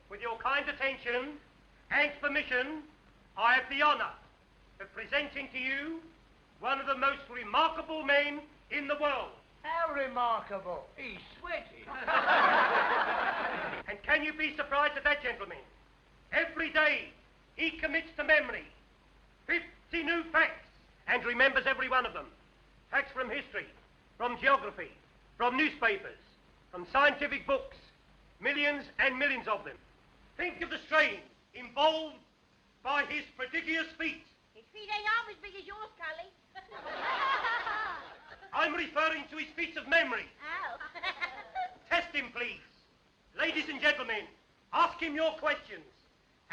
With your kind attention and permission, I have the honor of presenting to you one of the most remarkable men in the world. How remarkable? He's sweaty. And can you be surprised at that, gentlemen? Every day he commits to memory 50 new facts and remembers every one of them. Facts from history, from geography, from newspapers, from scientific books, millions and millions of them. Think of the strain involved by his prodigious feat. His feet ain't half as big as yours, Cully. I'm referring to his feats of memory. Oh. Test him, please. Ladies and gentlemen, ask him your questions,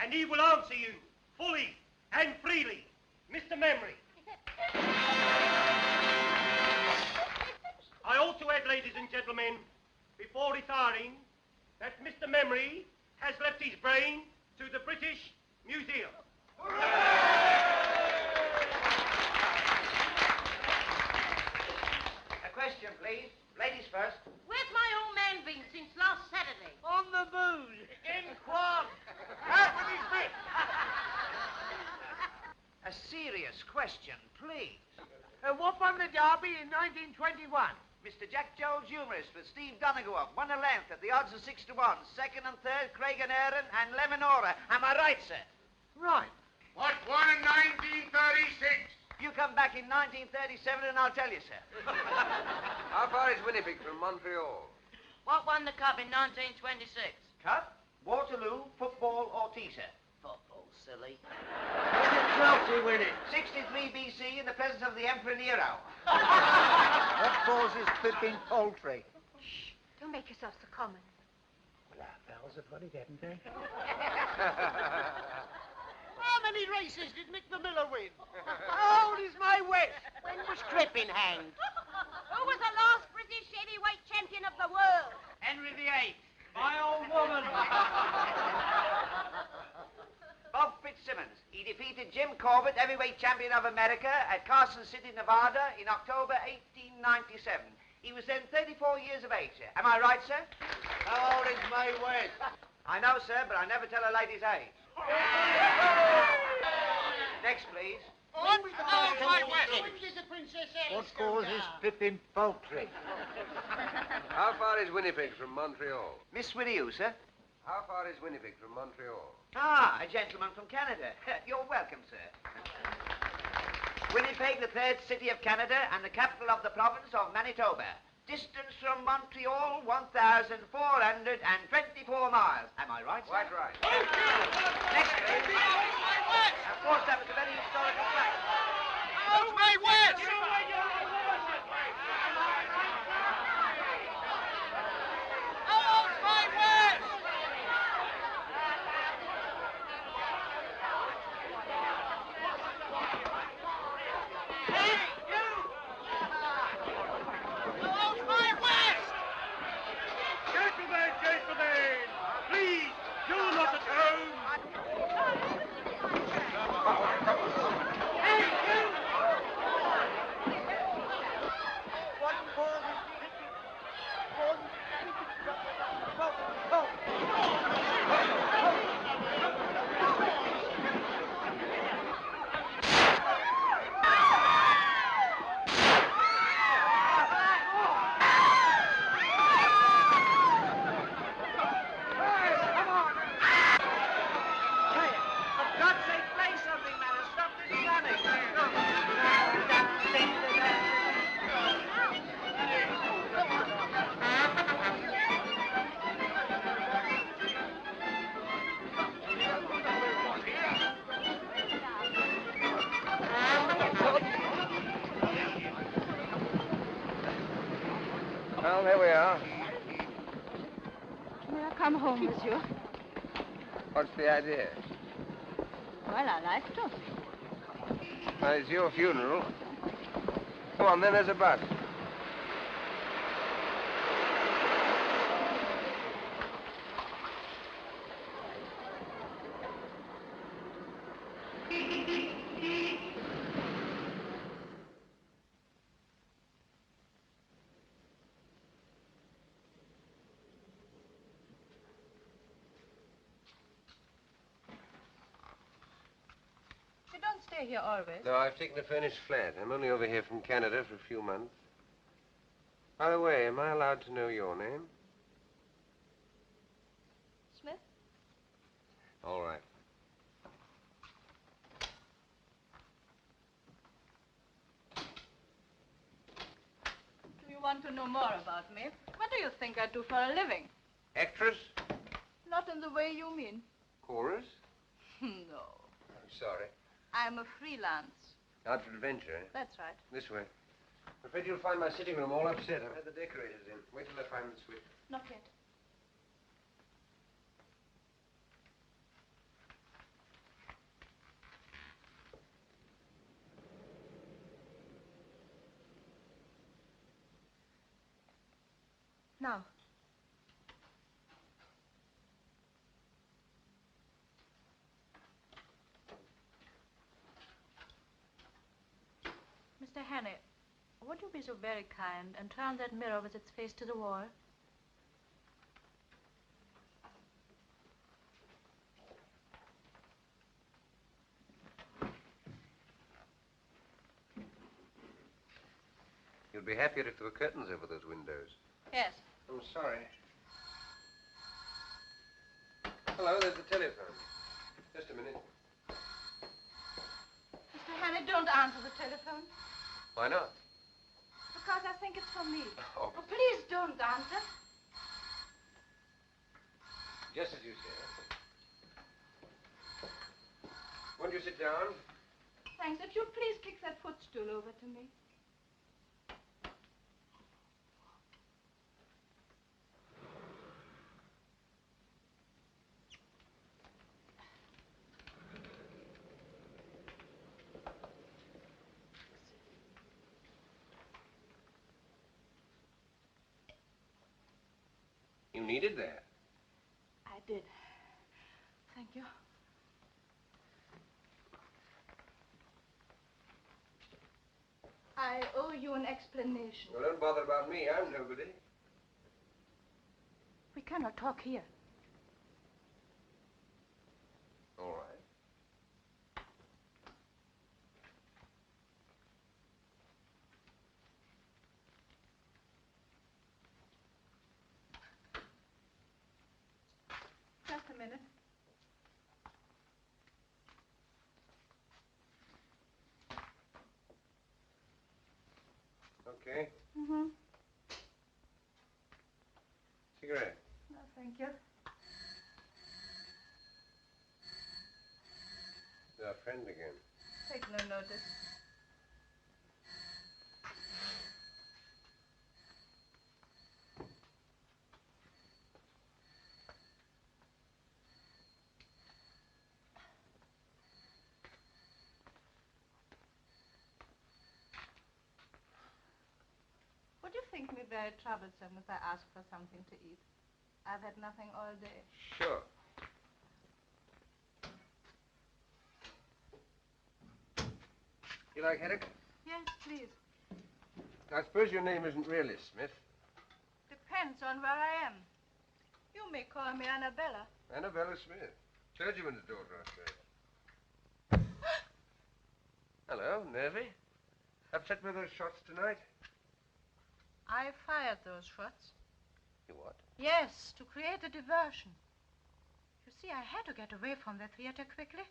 and he will answer you fully and freely. Mr. Memory. I ought to add, ladies and gentlemen, before retiring, that Mr. Memory has left his brain to the British Museum. A question, please. Ladies first. Where's my old man been since last Saturday? On the booze. In quad. Out with his bit. A serious question, please. What won the Derby in 1921? Mr. Jack Jones, humorist, with Steve Donegal, won a length at the odds of 6 to 1. Second and third, Craig and Aaron and Lemonora. Am I right, sir? Right. What won in 1936? You come back in 1937 and I'll tell you, sir. How far is Winnipeg from Montreal? What won the cup in 1926? Cup, Waterloo, football, or tea, sir? Football, silly. When did Chelsea win it? 63 BC in the presence of the Emperor Nero. What causes Pippin poultry? Shh, don't make yourself so common. Well, our pals have got it, haven't they? How many races did Mick the Miller win? How old is my West? When was Crippen hanged? Who was the last British heavyweight champion of the world? Henry VIII. My old woman. Bob Fitzsimmons. He defeated Jim Corbett, heavyweight champion of America, at Carson City, Nevada, in October 1897. He was then 34 years of age, sir. Am I right, sir? How old is my West? I know, sir, but I never tell a lady's age. Next, please. When was the Princess Alice? What causes Pippin poultry? How far is Winnipeg from Montreal? Miss with you, sir. How far is Winnipeg from Montreal? Ah, a gentleman from Canada. You're welcome, sir. Winnipeg, the third city of Canada and the capital of the province of Manitoba. Distance from Montreal, 1,424 miles. Am I right, sir? Quite right. Next, please. Of course, that was a very historical fact. How's my West? How's my West? there we are. May I come home with you? What's the idea? Well, I like to. Well, it's your funeral. Come on, then, there's a bus. You don't stay here always. No, I've taken a furnished flat. I'm only over here from Canada for a few months. By the way, am I allowed to know your name? Smith? All right. Do you want to know more about me? What do you think I do for a living? Actress? Not in the way you mean. Chorus? No. I'm sorry. I'm a freelance. Out for adventure, eh? That's right. This way. I'm afraid you'll find my sitting room all upset. I've had the decorators in. Wait till I find the switch. Not yet. Now. Mr. Hannay, would you be so very kind and turn that mirror with its face to the wall? You'd be happier if there were curtains over those windows. Yes. I'm sorry. Hello, there's the telephone. Just a minute. Mr. Hannay, don't answer the telephone. Why not? Because I think it's for me. Oh. Oh, please don't answer. Just as you say. Won't you sit down? Thanks. If you'll please kick that footstool over to me. You needed that. I did. Thank you. I owe you an explanation. Well, don't bother about me. I'm nobody. We cannot talk here. All right. Just a minute. Okay. Mm-hmm. Cigarette. No, thank you. Our friend again. Take no notice. Would you think me very troublesome if I ask for something to eat? I've had nothing all day. Sure. You like headache? Yes, please. I suppose your name isn't really Smith. Depends on where I am. You may call me Annabella. Annabella Smith. Clergyman's daughter, I suppose. Hello, nervy? Upset with those shots tonight? I fired those shots. You what? Yes, to create a diversion. You see, I had to get away from the theater quickly.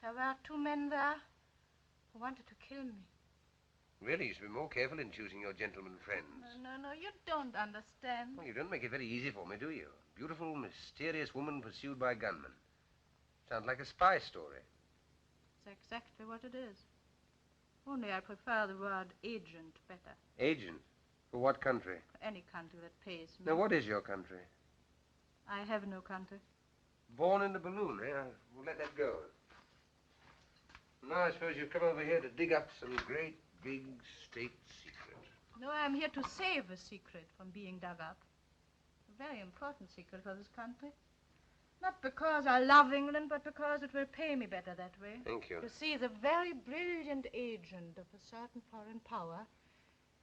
There were 2 men there who wanted to kill me. Really, you should be more careful in choosing your gentleman friends. No, you don't understand. Well, you don't make it very easy for me, do you? Beautiful, mysterious woman pursued by gunmen. Sounds like a spy story. It's exactly what it is. Only I prefer the word agent better. Agent? For what country? Any country that pays me. Now, what is your country? I have no country. Born in the balloon, eh? We'll let that go. Now, I suppose you've come over here to dig up some great, big state secret. No, I'm here to save a secret from being dug up. A very important secret for this country. Not because I love England, but because it will pay me better that way. Thank you. You see, the very brilliant agent of a certain foreign power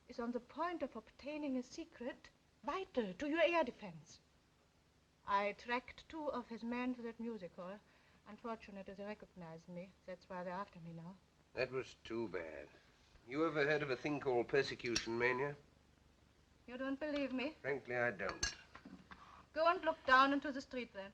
is on the point of obtaining a secret vital to your air defense. I tracked 2 of his men to that music hall. Unfortunately, they recognized me. That's why they're after me now. That was too bad. You ever heard of a thing called persecution mania? You don't believe me? Frankly, I don't. Go and look down into the street then.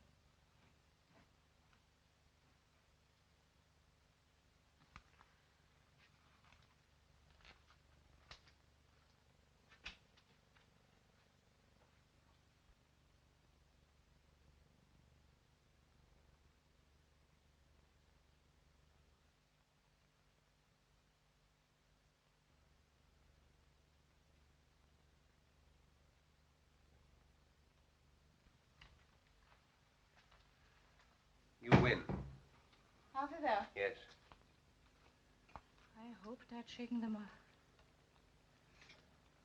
You win. Half of there. Yes. I hoped I'd shaken them off.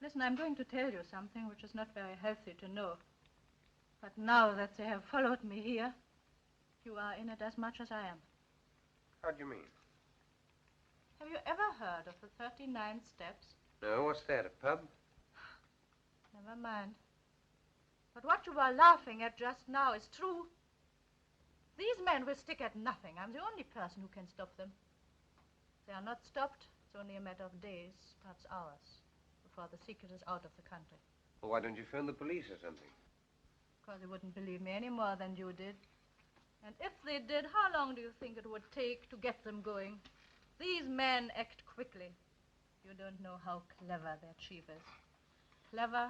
Listen, I'm going to tell you something which is not very healthy to know. But now that they have followed me here, you are in it as much as I am. How do you mean? Have you ever heard of the 39 steps? No, what's that, a pub? Never mind. But what you were laughing at just now is true. These men will stick at nothing. I'm the only person who can stop them. They are not stopped. It's only a matter of days, perhaps hours, before the secret is out of the country. Well, why don't you phone the police or something? Because they wouldn't believe me any more than you did. And if they did, how long do you think it would take to get them going? These men act quickly. You don't know how clever their chief is. Clever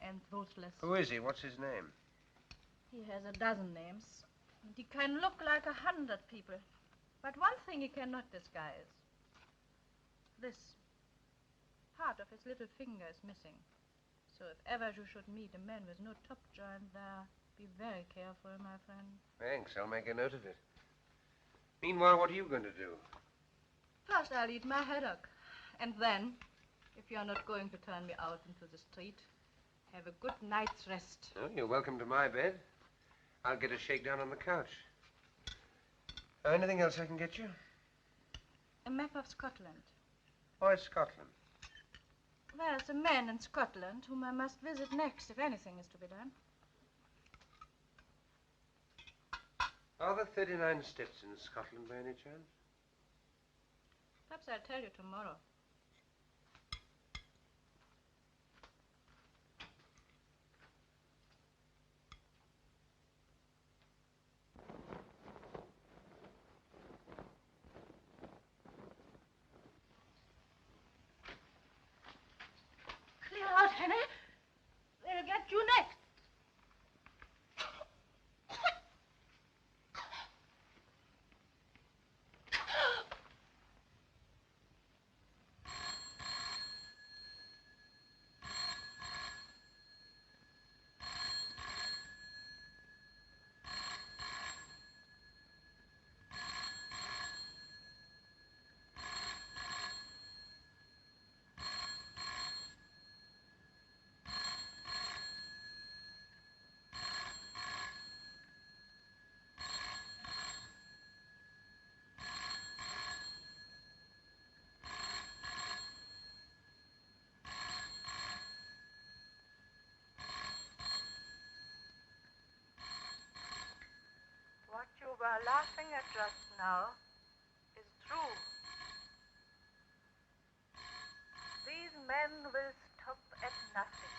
and ruthless. Who is he? What's his name? He has a dozen names. And he can look like 100 people. But one thing he cannot disguise. This. Part of his little finger is missing. So if ever you should meet a man with no top joint there, be very careful, my friend. Thanks. I'll make a note of it. Meanwhile, what are you going to do? First, I'll eat my haddock. And then, if you're not going to turn me out into the street, have a good night's rest. Oh, you're welcome to my bed. I'll get a shakedown on the couch. Anything else I can get you? A map of Scotland. Why Scotland? There's a man in Scotland whom I must visit next if anything is to be done. Are there 39 steps in Scotland by any chance? Perhaps I'll tell you tomorrow. Clear out, Hannay. They'll get you next. What you were laughing at just now is true. These men will stop at nothing.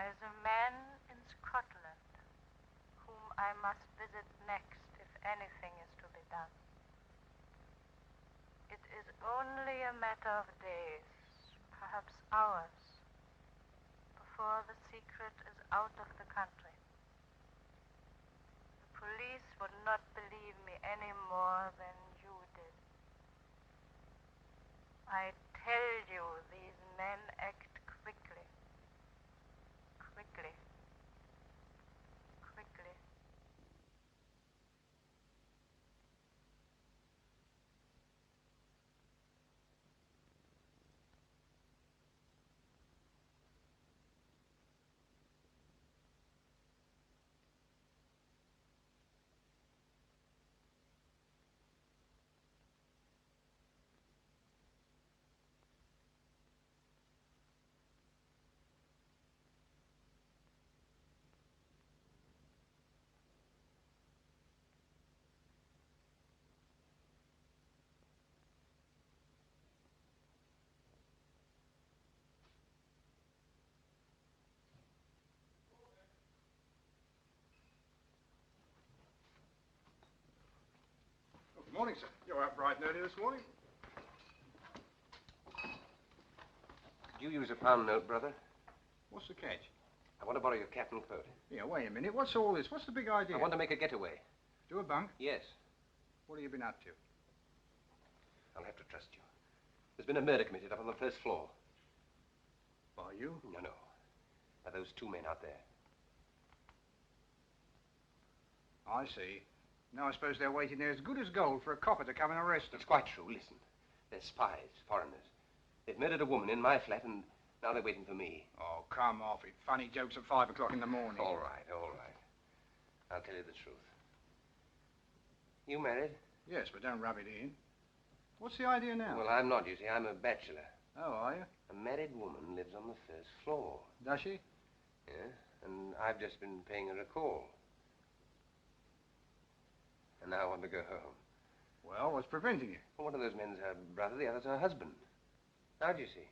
There's a man in Scotland whom I must visit next if anything is to be done. It is only a matter of days, perhaps hours, before the secret is out of the country. The police would not believe me any more than you did. I tell you, these men act quickly. Quickly. Quickly. Good morning, sir. You're up bright and early this morning. Could you use a pound note, brother? What's the catch? I want to borrow your cap and coat. Yeah, wait a minute. What's all this? What's the big idea? I want to make a getaway. Do a bunk? Yes. What have you been up to? I'll have to trust you. There's been a murder committed up on the first floor. By you? No. By those two men out there. I see. Now I suppose they're waiting there as good as gold for a copper to come and arrest them. It's quite true. Listen. They're spies, foreigners. They've murdered a woman in my flat, and now they're waiting for me. Oh, come off it. Funny jokes at 5 o'clock in the morning. All right. I'll tell you the truth. You married? Yes, but don't rub it in. What's the idea now? Well, I'm not, you see. I'm a bachelor. Oh, are you? A married woman lives on the first floor. Does she? Yeah, and I've just been paying her a call. And now I want to go home. Well, what's preventing you? Well, one of those men's her brother, the other's her husband. How do you see?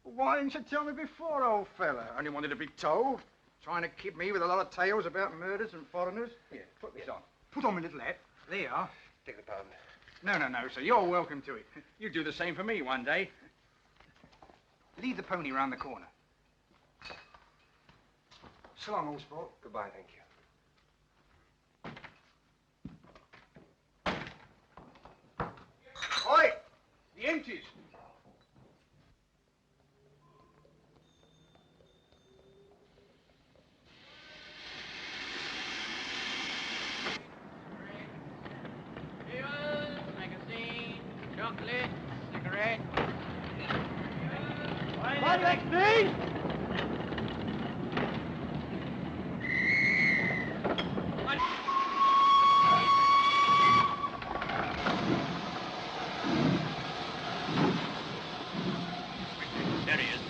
Why didn't you tell me before, old fella? Only wanted to be told. Trying to kid me with a lot of tales about murders and foreigners. Here, put this on. Put on my little hat. There you are. Take the pound. No, sir. You're welcome to it. You do the same for me one day. Lead the pony round the corner. So long, old sport. Goodbye, thank you. Oi! The empties. Magazine, chocolate, cigarette. What next, please? There he is.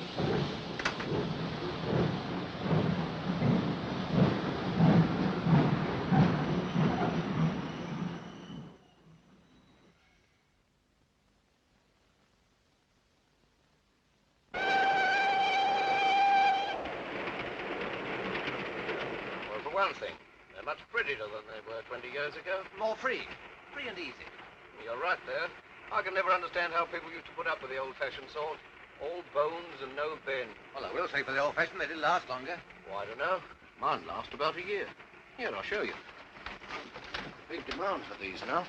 Well, for one thing, they're much prettier than they were 20 years ago. More free. Free and easy. You're right there. I can never understand how people used to put up with the old-fashioned sort. All bones and no bend. Well, I will say for the old-fashioned, they did last longer. Well, I don't know. Mine last about a year. Here, I'll show you. Big demand for these now.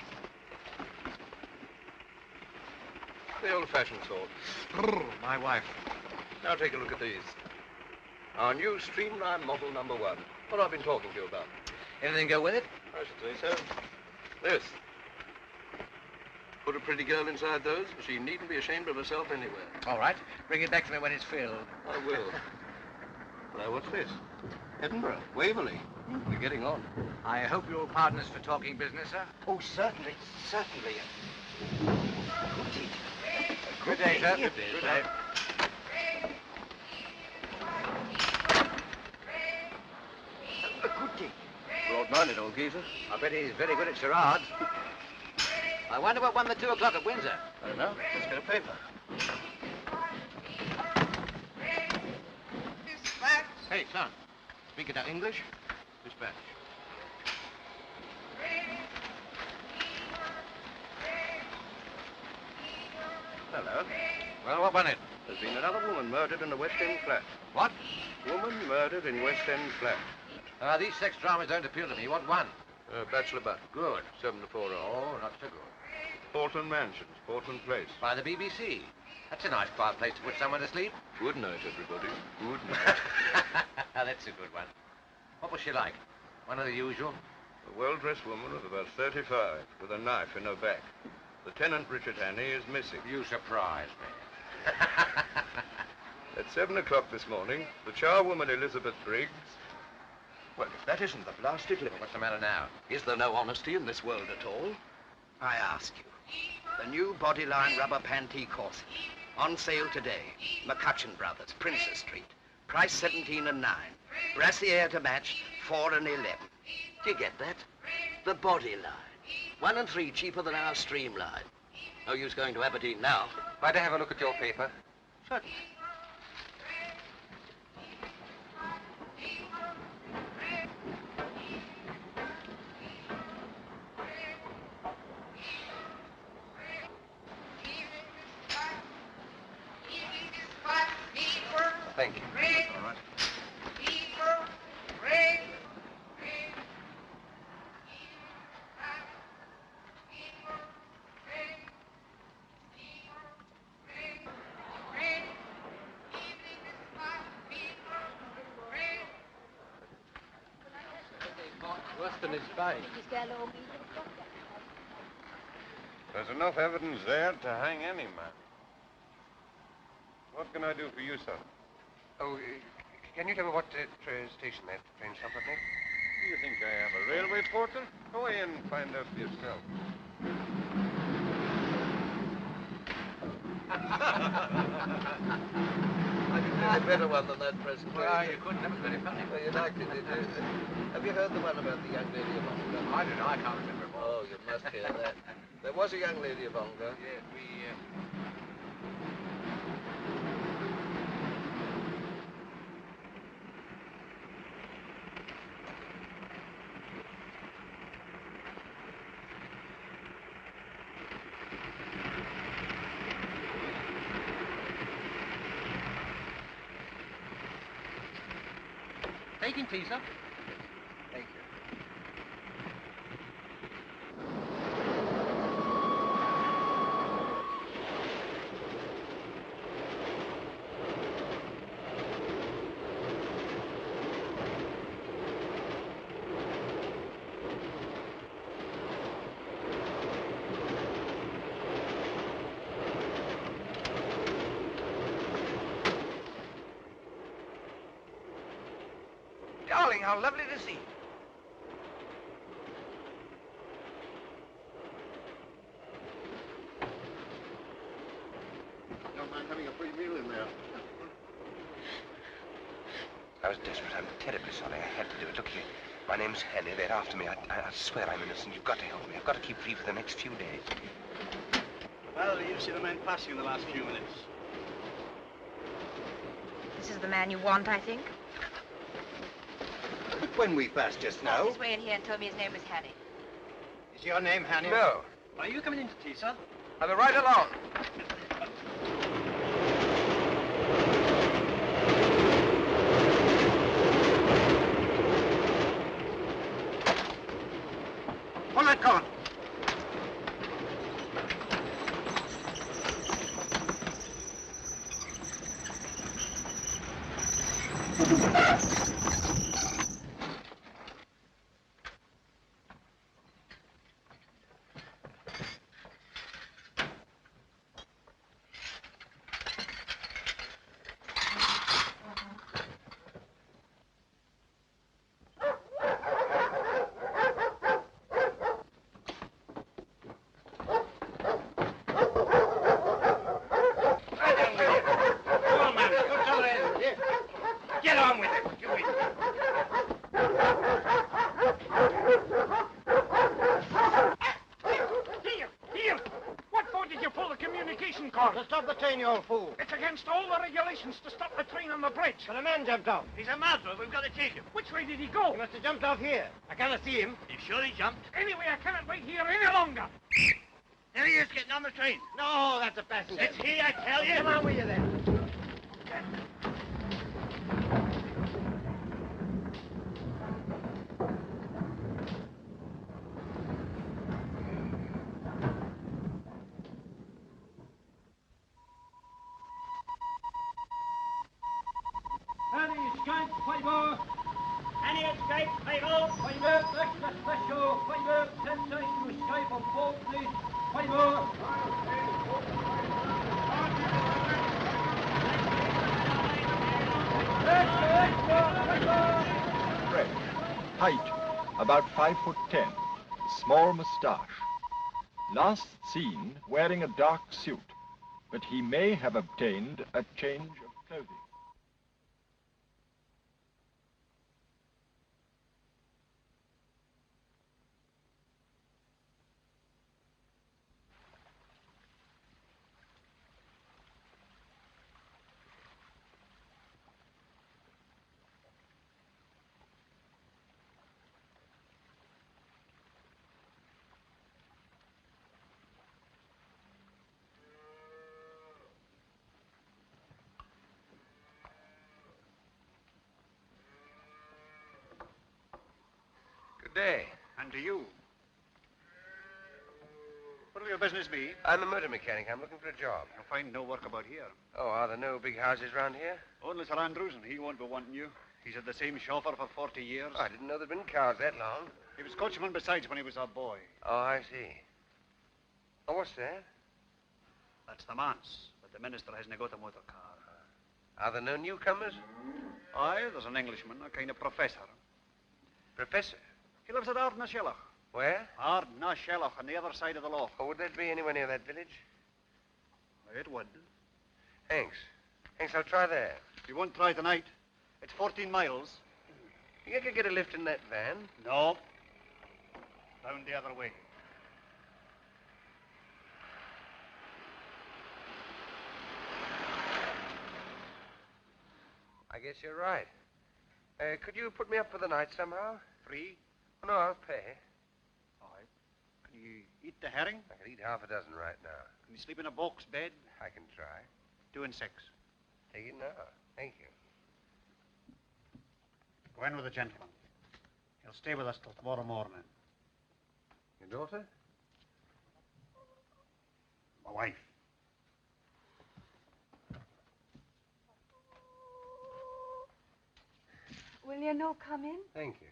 The old-fashioned sort. Brrr, my wife. Now take a look at these. Our new streamline model #1. What I've been talking to you about. Anything go with it? I should say so. This. Put a pretty girl inside those, she needn't be ashamed of herself anywhere. All right. Bring it back to me when it's filled. I will. Now, what's this? Edinburgh, Waverley. We're getting on. I hope you're partners for talking business, sir. Oh, certainly. Good day, sir. Good day, Good sir. day. Broad-minded old geezer. I bet he's very good at charades. I wonder what won the 2 o'clock at Windsor. I don't know. Let's get a paper. Hey, son. Speak it out English? Spanish. Hello. Well, what about it? There's been another woman murdered in the West End flat. What? Woman murdered in West End flat. These sex dramas don't appeal to me. What one? Bachelor Butt. Good. 7 to 4 hours. Oh, not so good. Portland Mansions, Portland Place. By the BBC. That's a nice quiet place to put someone to sleep. Good night, everybody. Good night. That's a good one. What was she like? One of the usual? A well-dressed woman of about 35, with a knife in her back. Lieutenant Richard Hannay is missing. You surprise me. At 7 o'clock this morning, the charwoman Elizabeth Briggs... Well, if that isn't the blasted limit. What's the matter now? Is there no honesty in this world at all? I ask you. The new Bodyline rubber pantee corset. On sale today. McCutcheon Brothers, Princess Street. Price 17 and 9. Brassiere to match, 4 and 11. Do you get that? The Bodyline. 1 and 3 cheaper than our Streamline. No use going to Aberdeen now. Might I have a look at your paper? Certainly. Thank you. All right. Worse than his face. There's enough evidence there to hang any man. What can I do for you, sir? Oh, can you tell me what station that train stopped at next? Do you think I am a railway porter? Go in and find out for yourself. I can do a better one than that presentation. Well, you couldn't. That was very funny. Well, you liked it, did you? Have you heard the one about the young lady of Ongar? I don't know. I can't remember it all. Oh, you must hear that. There was a young lady of Ongar. Yes, Taking tea, sir. Thank you. Darling, how lovely to see you. Don't mind having a free meal in there. I was desperate. I'm terribly sorry. I had to do it. Look here. My name's Hannay. They're after me. I swear I'm innocent. You've got to help me. I've got to keep free for the next few days. Well, you've seen a man passing in the last few minutes. This is the man you want, I think. When we passed just now. He's way in here and told me his name was Hannay. Is your name Hannay? No. Are you coming into tea, sir? I'll be right along. Hold that gun. To stop the train, you old fool. It's against all the regulations to stop the train on the bridge. But a man jumped off. He's a murderer. We've got to chase him. Which way did he go? He must have jumped off here. I cannot see him. You sure he jumped? Anyway, I cannot wait here any longer. There he is, getting on the train. No, that's a passenger. It's he, I tell you. Come on with you then. Any escape, Five-0. Five-0, extra special. Five-0, 10 seconds to escape on board, please. Five-0. Fred. Height, about 5'10". Small moustache. Last seen wearing a dark suit, but he may have obtained a change of clothing. Good day. And to you. What'll your business be? I'm a motor mechanic. I'm looking for a job. You'll find no work about here. Oh, are there no big houses round here? Only Sir Andrews, and he won't be wanting you. He's had the same chauffeur for 40 years. Oh, I didn't know there'd been cars that long. He was coachman besides when he was a boy. Oh, I see. Oh, what's that? That's the manse, but the minister hasn't got a motor car. Are there no newcomers? Aye, there's an Englishman, a kind of professor. Professor? He lives at Ardnashellach. Where? Ardnashellach, on the other side of the loch. Oh, would that be anywhere near that village? It would. Thanks. Thanks, I'll try there. You won't try tonight. It's 14 miles. You could get a lift in that van? No. Round the other way. I guess you're right. Could you put me up for the night somehow? Free? Oh, no, I'll pay. All right. Can you eat the herring? I could eat half a dozen right now. Can you sleep in a box bed? I can try. 2 and 6. Take it now. Thank you. Go in with the gentleman. He'll stay with us till tomorrow morning. Your daughter? My wife. Will you no come in? Thank you.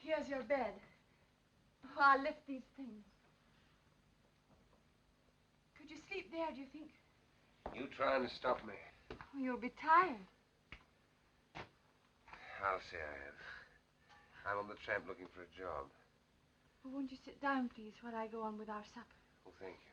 Here's your bed. Oh, I'll lift these things. Could you sleep there, do you think? You trying to stop me? Oh, you'll be tired. I'll say I am. I'm on the tramp looking for a job. Well, won't you sit down, please, while I go on with our supper? Oh, thank you.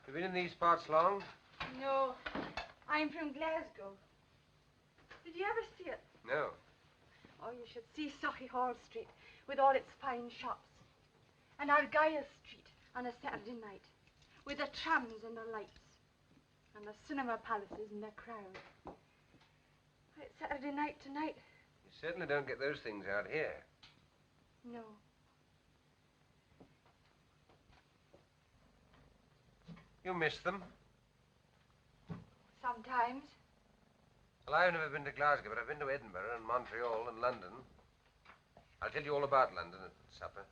You been in these parts long? No, I'm from Glasgow. Did you ever see it? No. Oh, you should see Sochi Hall Street with all its fine shops. And Argyll Street on a Saturday night with the trams and the lights. And the cinema palaces and their crowd. It's Saturday night tonight. You certainly don't get those things out here. No. You miss them? Sometimes. Well, I've never been to Glasgow, but I've been to Edinburgh and Montreal and London. I'll tell you all about London at supper.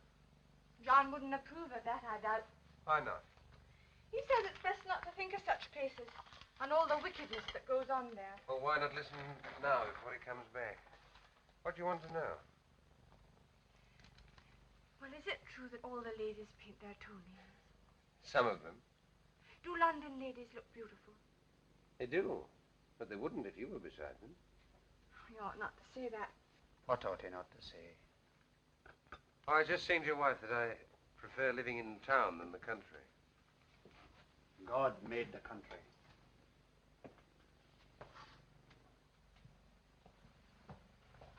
John wouldn't approve of that, I doubt. Why not? He says it's best not to think of such places and all the wickedness that goes on there. Well, why not listen now before he comes back? What do you want to know? Well, is it true that all the ladies paint their toenails? Some of them. Do London ladies look beautiful? They do. But they wouldn't if you were beside them. You ought not to say that. What ought he not to say? Oh, I was just saying to your wife that I prefer living in town than the country. God made the country.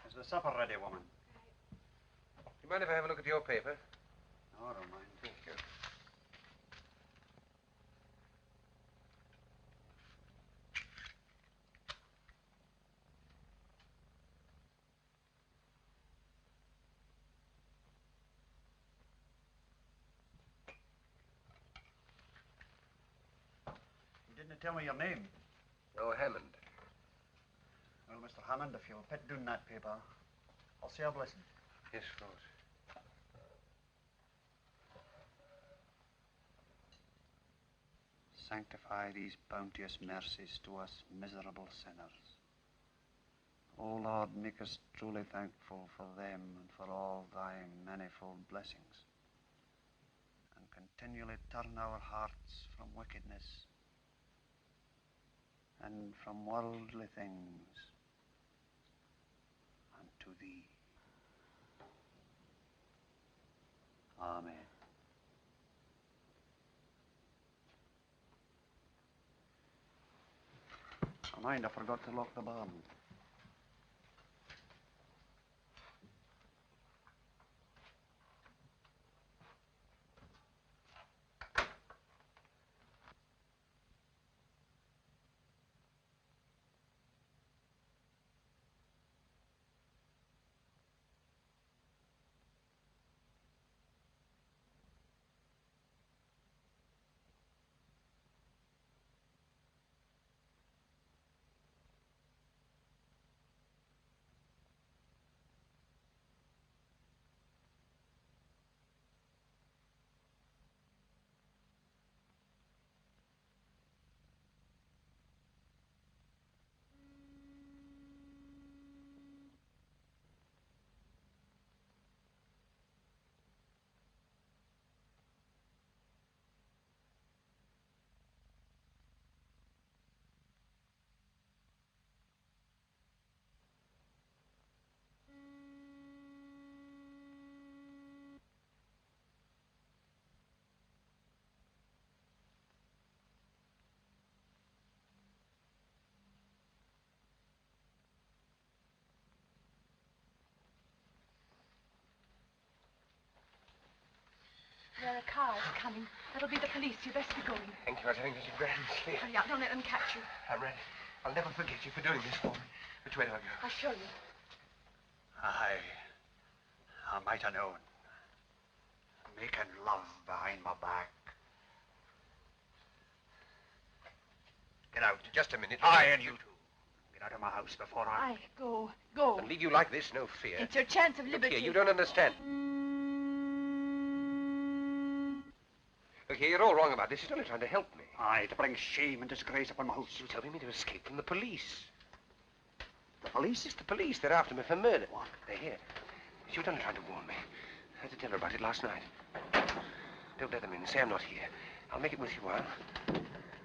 Is the supper ready, woman? You mind if I have a look at your paper? No, I don't mind. Thank you. You didn't tell me your name. Oh, Hammond. Well, Mr. Hammond, if you'll pet down that paper, I'll say a blessing. Yes, of course. Sanctify these bounteous mercies to us miserable sinners. O Lord, make us truly thankful for them and for all thy manifold blessings, and continually turn our hearts from wickedness and from worldly things unto thee. Amen. Mind, I forgot to lock the barn. There are cars coming. That'll be the police. You best be going. Thank you. I was having such a grand sleep. Hurry up. Don't let them catch you. I'm ready. I'll never forget you for doing this for me. Which way do I go? I'll show you. I might have known. Making love behind my back. Get out. Just a minute. I and you two. Get out of my house before I... Go. And leave you like this, no fear. It's your chance of Look liberty. here, you don't understand. Look here, you're all wrong about this. He's only trying to help me. Aye, to bring shame and disgrace upon my house. He's helping me to escape from the police. The police? It's the police. They're after me for murder. What? They're here. She was only trying to warn me. I had to tell her about it last night. Don't let them in. Say I'm not here. I'll make it with you a while.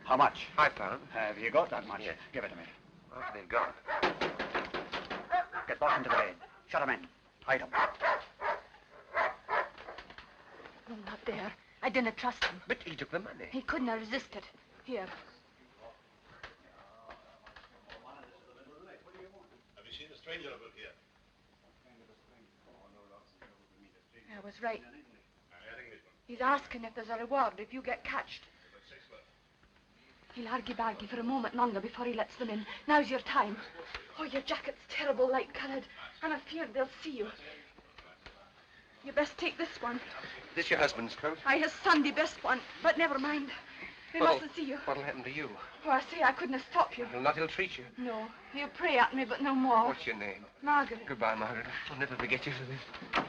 How much? £5. Have you got that much? Yes. Give it to me. After they've gone. Get back into the bed. Shut them in. Hide them. No, not there. I didn't trust him. But he took the money. He couldn't have resisted. Here. Have you seen a stranger about here? I was right. He's asking if there's a reward if you get catched. He'll argy-bargy for a moment longer before he lets them in. Now's your time. Oh, your jacket's terrible light-coloured. I'm afeard they'll see you. You best take this one. This your husband's coat? I his Sunday best one, but never mind. They mustn't see you. What'll happen to you? Oh, I say I couldn't have stopped you. He'll not ill-treat you. No. You pray at me, but no more. What's your name? Margaret. Goodbye, Margaret. I'll never forget you for this.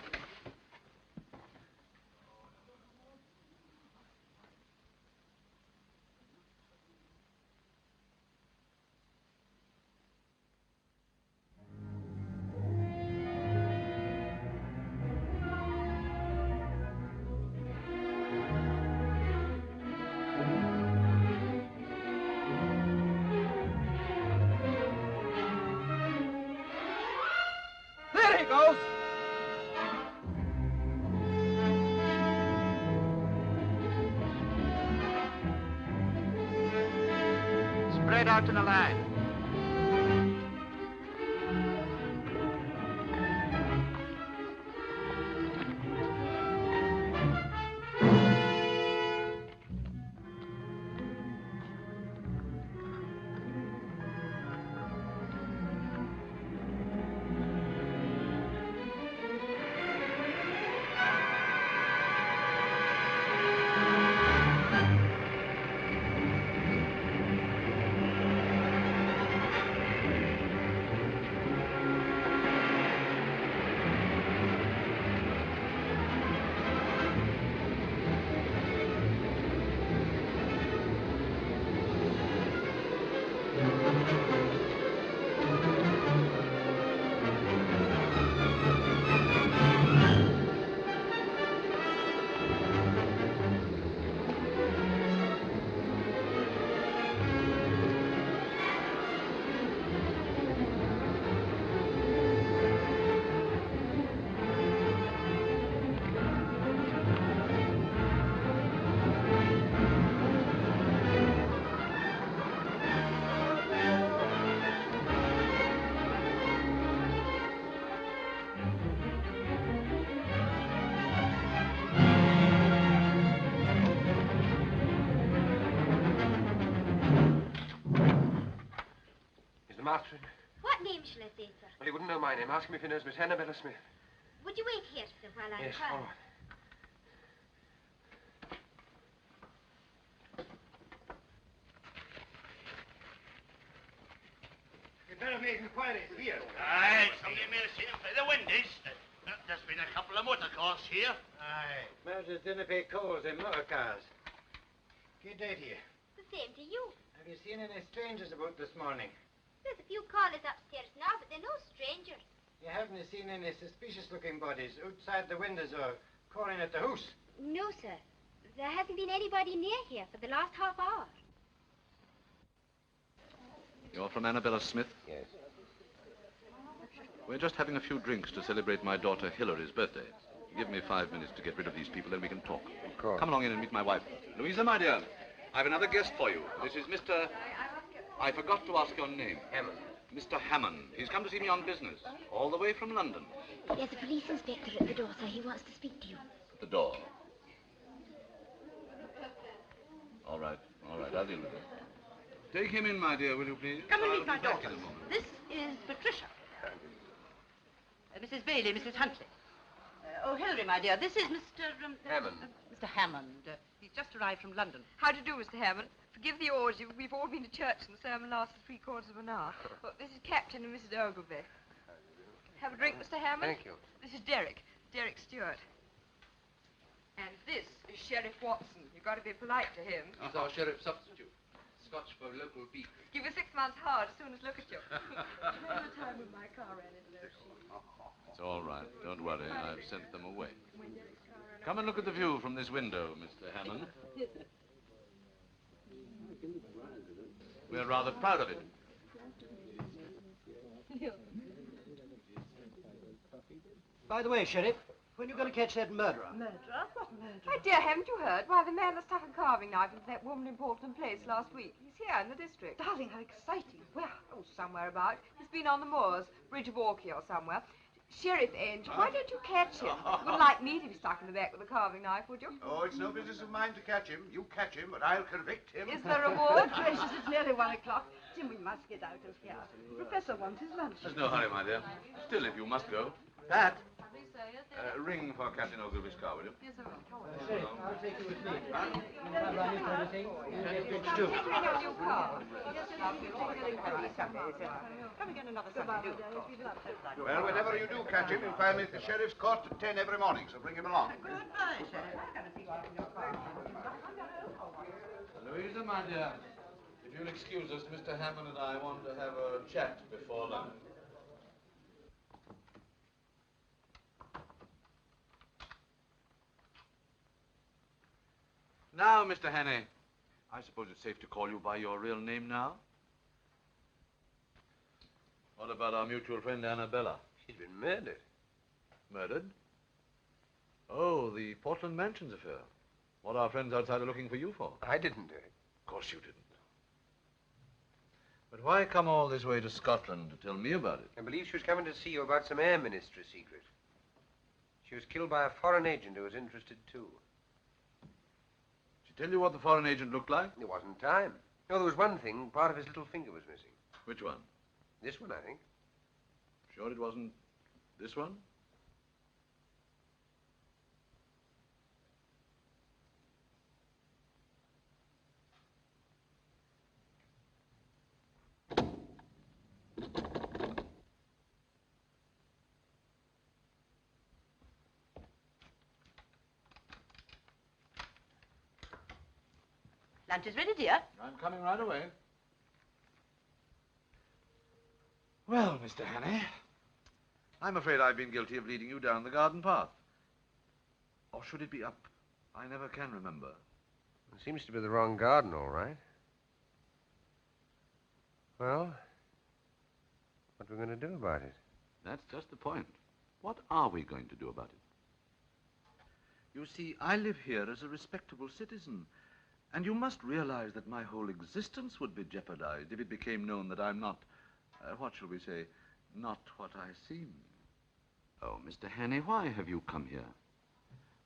it goes. Spread out in a line. Martin. What name shall I say, sir? Well, he wouldn't know my name. Ask him if he knows Miss Annabella Smith. Would you wait here, sir, while I Yes, inquire? all right. You'd better make inquiries here. Aye, somebody may have seen him play the windies. There's been a couple of motor cars here. Aye. Murders didn't pay calls in motor cars. Good day to you. The same to you. Have you seen any strangers about this morning? There's a few callers upstairs now, but they're no strangers. You haven't seen any suspicious-looking bodies outside the windows or calling at the house? No, sir. There hasn't been anybody near here for the last half hour. You're from Annabella Smith? Yes. We're just having a few drinks to celebrate my daughter Hilary's birthday. Give me 5 minutes to get rid of these people, then we can talk. Of course. Come along in and meet my wife. Louisa, my dear, I've another guest for you. This is Mr. I forgot to ask your name. Hammond. Mr. Hammond. He's come to see me on business, all the way from London. There's a police inspector at the door, sir. He wants to speak to you. At the door. All right, I'll deal with it. Take him in, my dear, will you please? Come and I'll meet my be back daughter. in a moment. This is Patricia. Mrs. Bailey, Mrs. Huntley. Oh, Hilary, my dear, this is Mr. Hammond. Mr. Hammond. He's just arrived from London. How do you do, Mr. Hammond? Forgive the orgy, but we've all been to church and the sermon lasted 3/4 of an hour. Well, this is Captain and Mrs. Ogilvy. Have a drink, Mr. Hammond? Thank you. This is Derek Stewart. And this is Sheriff Watson. You've got to be polite to him. He's our sheriff substitute. Scotch for local beef. Give you 6 months hard as soon as look at you. Remember the time when my car ran into those sheets? It's all right. Don't worry. I've sent them away. Come and look at the view from this window, Mr. Hammond. We're rather proud of it. By the way, Sheriff, when are you going to catch that murderer? Murderer? What murderer? My dear, haven't you heard? Why, the man that stuck a carving knife into that woman in Portland Place last week. He's here in the district. Darling, how exciting. Where? Oh, somewhere about. He's been on the moors, Bridge of Orkney or somewhere. Sheriff Angel, why don't you catch him? Wouldn't like me to be stuck in the back with a carving knife, would you? Oh, it's no business of mine to catch him. You catch him, but I'll convict him. Is there a reward? Gracious, it's nearly 1 o'clock. Jim, we must get out of here. The Professor wants his lunch. There's no hurry, my dear. Still, if you must go. Pat. Ring for Captain Ogilvy's car, will you? Yes, I will. Sheriff, I'll take you with me. If I run into anything, you get rich too. Take me out your car. Come again another Sunday, do. Well, whenever you do catch him, you'll find me at the sheriff's court at 10 every morning, so bring him along. Goodbye, Sheriff. Louisa, my dear, if you'll excuse us, Mr. Hammond and I want to have a chat before lunch. Now, Mr. Hannay, I suppose it's safe to call you by your real name now? What about our mutual friend, Annabella? She's been murdered. Murdered? Oh, the Portland Mansions affair. What our friends outside are looking for you for. I didn't do it. Of course you didn't. But why come all this way to Scotland to tell me about it? I believe she was coming to see you about some Air Ministry secret. She was killed by a foreign agent who was interested too. Did she tell you what the foreign agent looked like? There wasn't time. No, there was one thing. Part of his little finger was missing. Which one? This one, I think. Sure it wasn't this one? Lunch is ready, dear. I'm coming right away. Well, Mr. Hannay, I'm afraid I've been guilty of leading you down the garden path. Or should it be up? I never can remember. It seems to be the wrong garden, all right. Well, what are we going to do about it? That's just the point. What are we going to do about it? You see, I live here as a respectable citizen, and you must realize that my whole existence would be jeopardized if it became known that I'm not, what shall we say, not what I seem. Oh, Mr. Hannay, why have you come here?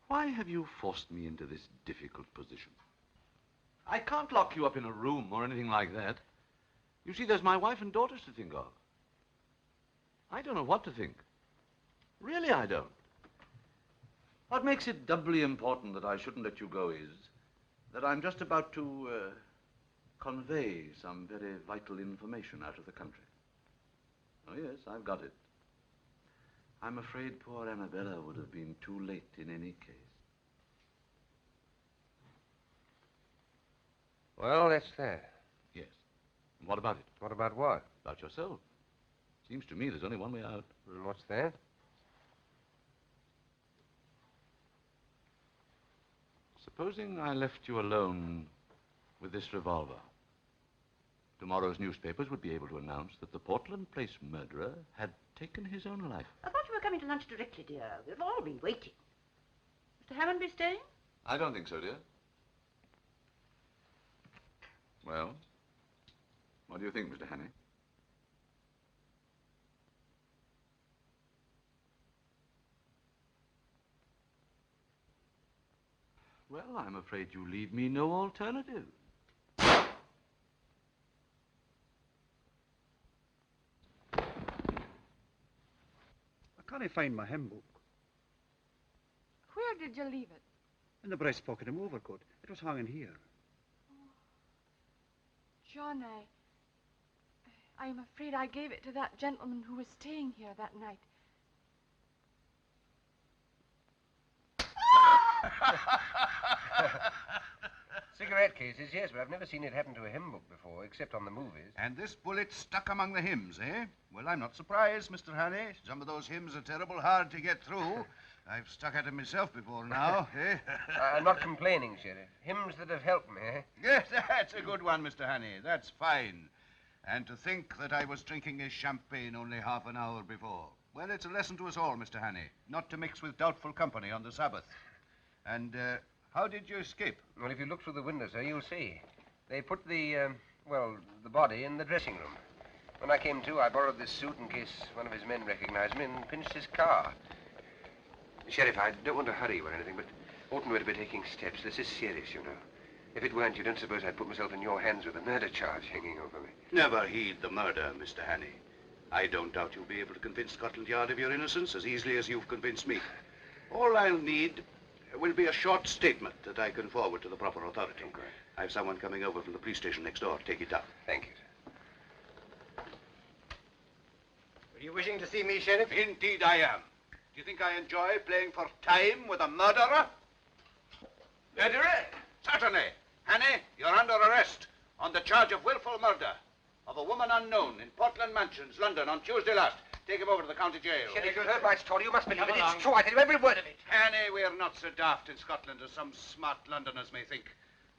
Why have you forced me into this difficult position? I can't lock you up in a room or anything like that. You see, there's my wife and daughters to think of. I don't know what to think. Really, I don't. What makes it doubly important that I shouldn't let you go is that I'm just about to convey some very vital information out of the country. Oh, yes, I've got it. I'm afraid poor Annabella would have been too late in any case. Well, that's that. Yes. And what about it? What about what? About yourself. Seems to me there's only one way out. And what's that? Supposing I left you alone with this revolver. Tomorrow's newspapers would be able to announce that the Portland Place murderer had taken his own life. I thought you were coming to lunch directly, dear. We've all been waiting. Mr. Hammond be staying? I don't think so, dear. Well, what do you think, Mr. Hannay? Well, I'm afraid you leave me no alternative. I can't find my hymn book. Where did you leave it? In the breast pocket of my overcoat. It was hanging here. John, I'm afraid I gave it to that gentleman who was staying here that night. Cigarette cases, yes, but I've never seen it happen to a hymn book before, except on the movies. And this bullet stuck among the hymns, eh? Well, I'm not surprised, Mr. Hannay. Some of those hymns are terrible hard to get through. I've stuck at them myself before now, eh? I'm not complaining, Sheriff. Hymns that have helped me, eh? Yes, that's a good one, Mr. Hannay. That's fine. And to think that I was drinking a champagne only half an hour before. Well, it's a lesson to us all, Mr. Hannay, not to mix with doubtful company on the Sabbath. And, how did you escape? Well, if you look through the window, sir, you'll see. They put the body in the dressing room. When I came to, I borrowed this suit in case one of his men recognized me and pinched his car. Sheriff, I don't want to hurry you or anything, but oughtn't we to be taking steps? This is serious, you know. If it weren't, you don't suppose I'd put myself in your hands with a murder charge hanging over me. Never heed the murder, Mr. Hannay. I don't doubt you'll be able to convince Scotland Yard of your innocence as easily as you've convinced me. All I'll need will be a short statement that I can forward to the proper authority. Okay. I have someone coming over from the police station next door to take it up. Thank you, sir. Were you wishing to see me, Sheriff? Indeed I am. Do you think I enjoy playing for time with a murderer? Murderer? Certainly. Hannay, you're under arrest on the charge of willful murder of a woman unknown in Portland Mansions, London, on Tuesday last. Take him over to the county jail. Sheriff, you heard my story. You must believe it. It's true. I tell you every word of it. Hannay, we're not so daft in Scotland as some smart Londoners may think.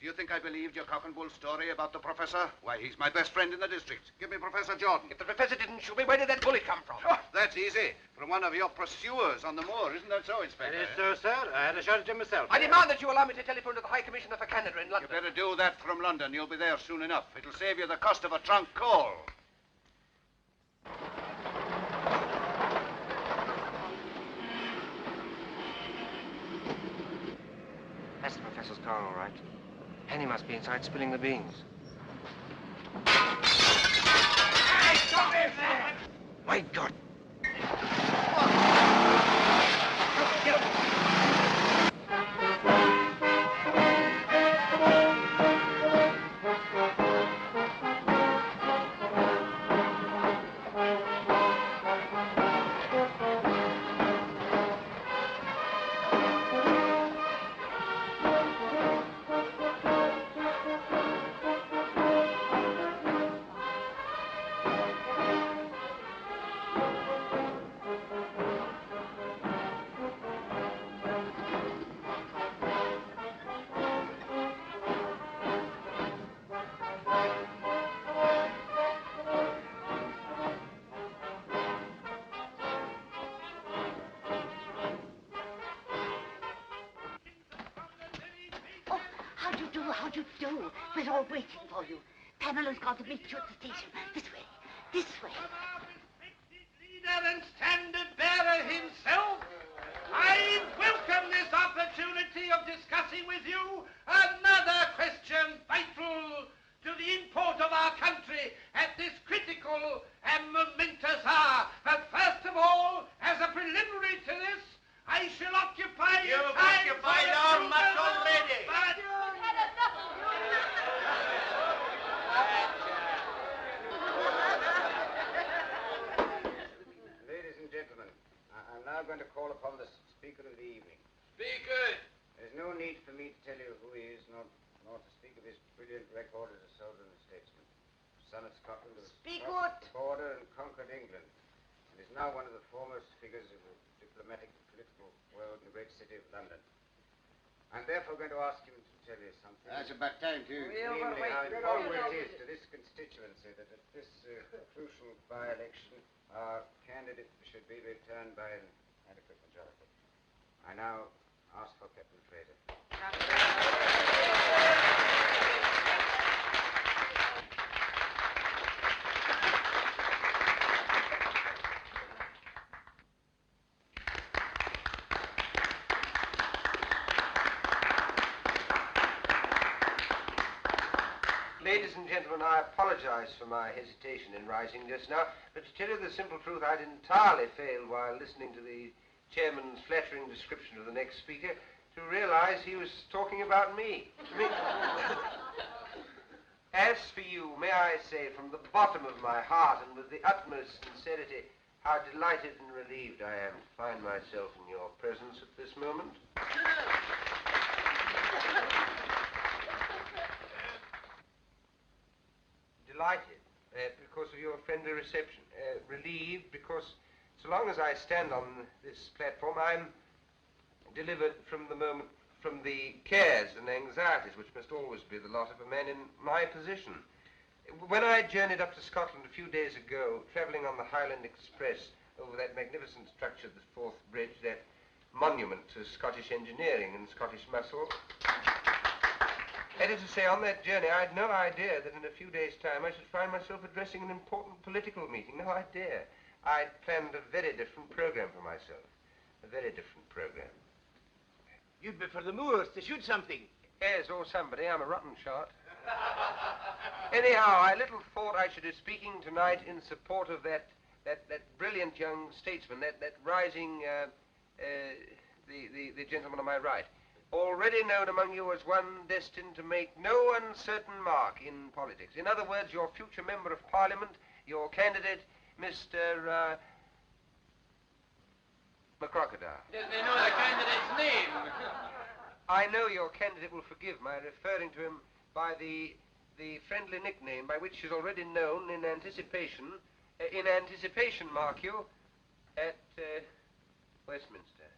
Do you think I believed your cock and bull story about the professor? Why, he's my best friend in the district. Give me Professor Jordan. If the professor didn't shoot me, where did that bullet come from? Oh, that's easy. From one of your pursuers on the moor. Isn't that so, Inspector? It is so, sir. I had a shot at him myself. I demand that you allow me to telephone to the High Commissioner for Canada in London. You better do that from London. You'll be there soon enough. It'll save you the cost of a trunk call. That's the professor's car, all right. Hannay must be inside spilling the beans. Hey, stop him! My God! How'd you do? We're all waiting for you. Pamela's got to meet you at the station. This way. This way. Leader and standard bearer himself, I welcome this opportunity of discussing with you another question vital to the import of our country at this critical and momentous hour. But first of all, as a preliminary to this, I shall occupy You've occupied our much already. Ladies and gentlemen, I'm now going to call upon the speaker of the evening. Speaker! There's no need for me to tell you who he is, nor to speak of his brilliant record as a soldier and statesman. Son of Scotland, who crossed the border and conquered England, and is now one of the foremost figures of the diplomatic and political world in the great city of London. I'm therefore going to ask him to tell you something. That's about time, too. Namely, how important it is to this constituency that at this crucial by-election, our candidate should be returned by an adequate majority. I now ask for Captain Fraser. Ladies and gentlemen, I apologize for my hesitation in rising just now, but to tell you the simple truth, I'd entirely failed while listening to the chairman's flattering description of the next speaker to realize he was talking about me. As for you, may I say from the bottom of my heart and with the utmost sincerity how delighted and relieved I am to find myself in your presence at this moment. Delighted because of your friendly reception. Relieved because so long as I stand on this platform, I'm delivered from the cares and anxieties which must always be the lot of a man in my position. When I journeyed up to Scotland a few days ago, travelling on the Highland Express over that magnificent structure, the Forth Bridge, that monument to Scottish engineering and Scottish muscle, that is to say, on that journey, I had no idea that in a few days' time I should find myself addressing an important political meeting. No idea. I'd planned a very different program for myself. A very different program. You'd be for the moors to shoot something. Yes, or somebody. I'm a rotten shot. Anyhow, I little thought I should be speaking tonight in support of that brilliant young statesman, that rising, the gentleman on my right. Already known among you as one destined to make no uncertain mark in politics. In other words, your future member of Parliament, your candidate, Mr. McCrocodile. Yes, they know the candidate's name. I know your candidate will forgive my referring to him by the friendly nickname by which he's already known in anticipation, mark you, at Westminster.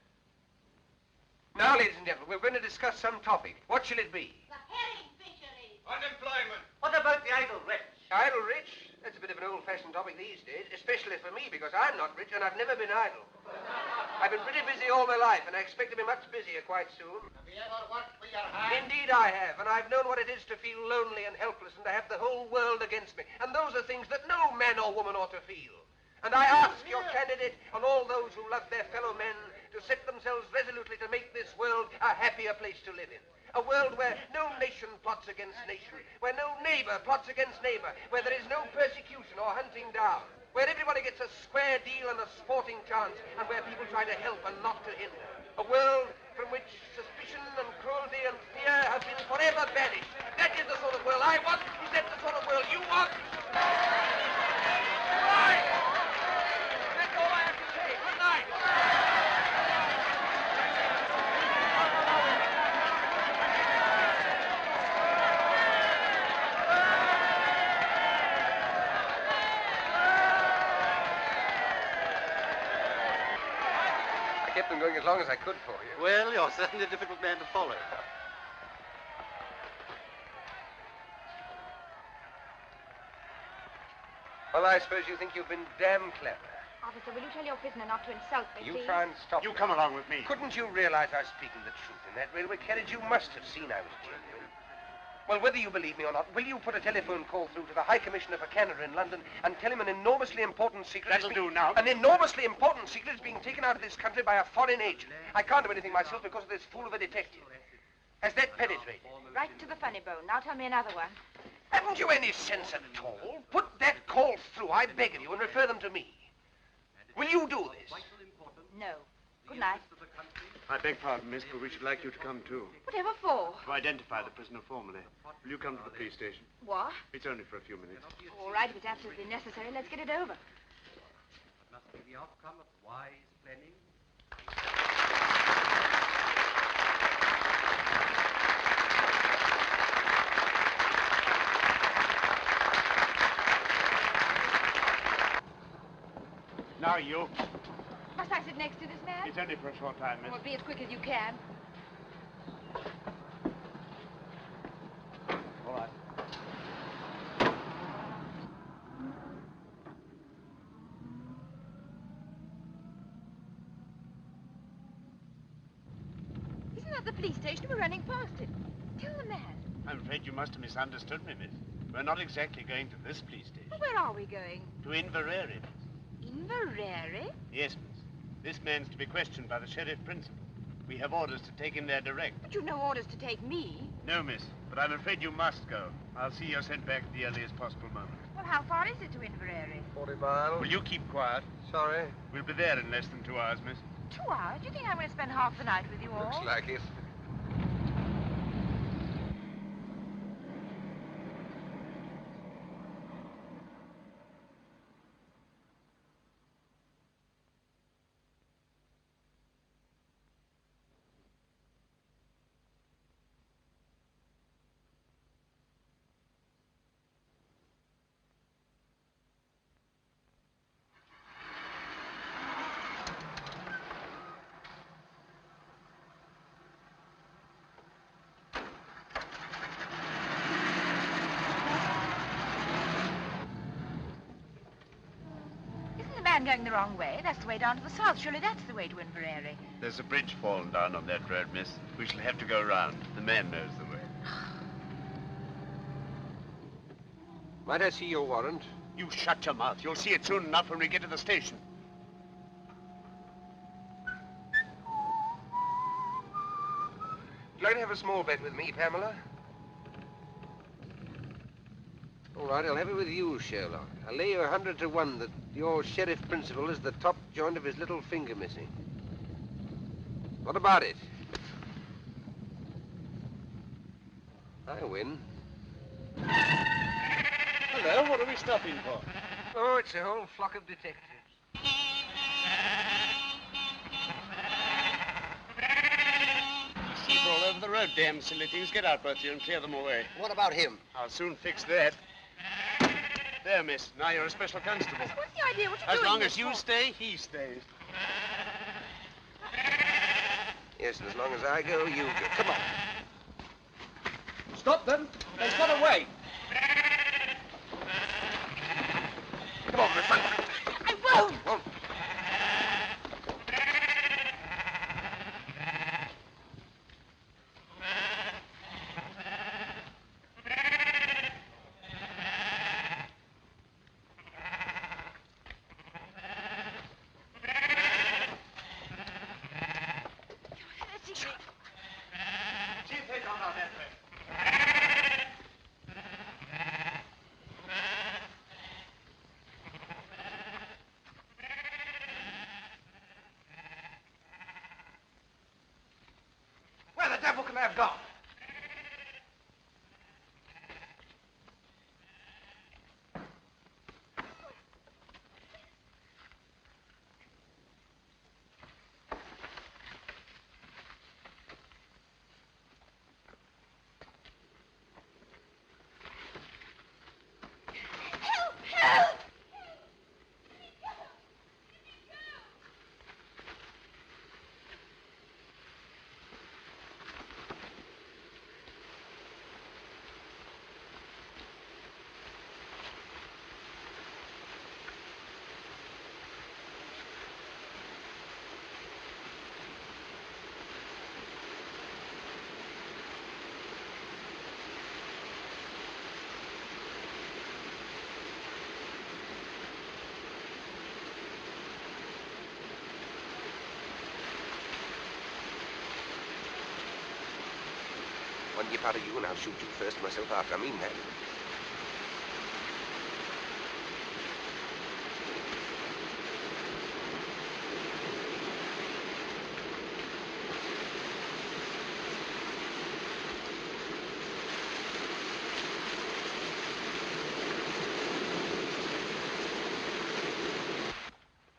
Now, ladies and gentlemen, we're going to discuss some topic. What shall it be? The herring Unemployment. What about the idle rich? Idle rich? That's a bit of an old-fashioned topic these days, especially for me, because I'm not rich and I've never been idle. I've been pretty busy all my life, and I expect to be much busier quite soon. Have you ever worked for your hand? Indeed I have, and I've known what it is to feel lonely and helpless and to have the whole world against me. And those are things that no man or woman ought to feel. And I ask your candidate and all those who love their fellow men to set themselves resolutely to make this world a happier place to live in. A world where no nation plots against nation, where no neighbor plots against neighbor, where there is no persecution or hunting down, where everybody gets a square deal and a sporting chance, and where people try to help and not to hinder. A world from which suspicion and cruelty and fear have been forever banished. That is the sort of world I want. Is that the sort of world you want? Right. That's all I have to say. Good night. I kept them going as long as I could for you. Well, you're certainly a difficult man to follow. Well, I suppose you think you've been damn clever. Officer, will you tell your prisoner not to insult me, You please? try and stop You me. come along with me. Couldn't you realize I was speaking the truth in that railway carriage? You must have seen I was genuine. Well, whether you believe me or not, will you put a telephone call through to the High Commissioner for Canada in London and tell him an enormously important secret... That'll do now. An enormously important secret is being taken out of this country by a foreign agent. I can't do anything myself because of this fool of a detective. Has that penetrated? Right to the funny bone. Now tell me another one. Haven't you any sense at all? Put that call through, I beg of you, and refer them to me. Will you do this? No. Good night. I beg pardon, miss, but we should like you to come too. Whatever for? To identify the prisoner formally. Will you come to the police station? What? It's only for a few minutes. All right, if it's absolutely necessary, let's get it over. Must be the outcome of wise planning. Now you. Must I sit next to this man? It's only for a short time, miss. Well, be as quick as you can. All right. Isn't that the police station? We're running past it. Tell the man. I'm afraid you must have misunderstood me, miss. We're not exactly going to this police station. Well, where are we going? To Inverary, miss. Inverary? Yes, miss. This man's to be questioned by the sheriff principal. We have orders to take him there direct. But you've no orders to take me. No, miss, but I'm afraid you must go. I'll see you're sent back at the earliest possible moment. Well, how far is it to Inverary? 40 miles. Will you keep quiet? Sorry. We'll be there in less than 2 hours, miss. 2 hours? Do you think I'm going to spend half the night with you all? Looks like it. I'm going the wrong way. That's the way down to the south. Surely that's the way to Inverary. There's a bridge fallen down on that road, miss. We shall have to go round. The man knows the way. Might I see your warrant? You shut your mouth. You'll see it soon enough when we get to the station. Would you like to have a small bet with me, Pamela? All right, I'll have it with you, Sherlock. I'll lay you 100 to 1 that your sheriff principal is the top joint of his little finger missing. What about it? I win. Hello, what are we stopping for? Oh, it's a whole flock of detectives. Sheep all over the road, damn silly things. Get out, both of you, and clear them away. What about him? I'll soon fix that. There, miss. Now you're a special constable. What's the idea? What are you As doing long this as you for? stay, he stays. Yes, and as long as I go, you go. Come on. stop them. They've got away. Come on, Miss Frank. I won't. Won't. Where the devil can they have gone? Help! One yip out of you and I'll shoot you first, myself after. I mean that.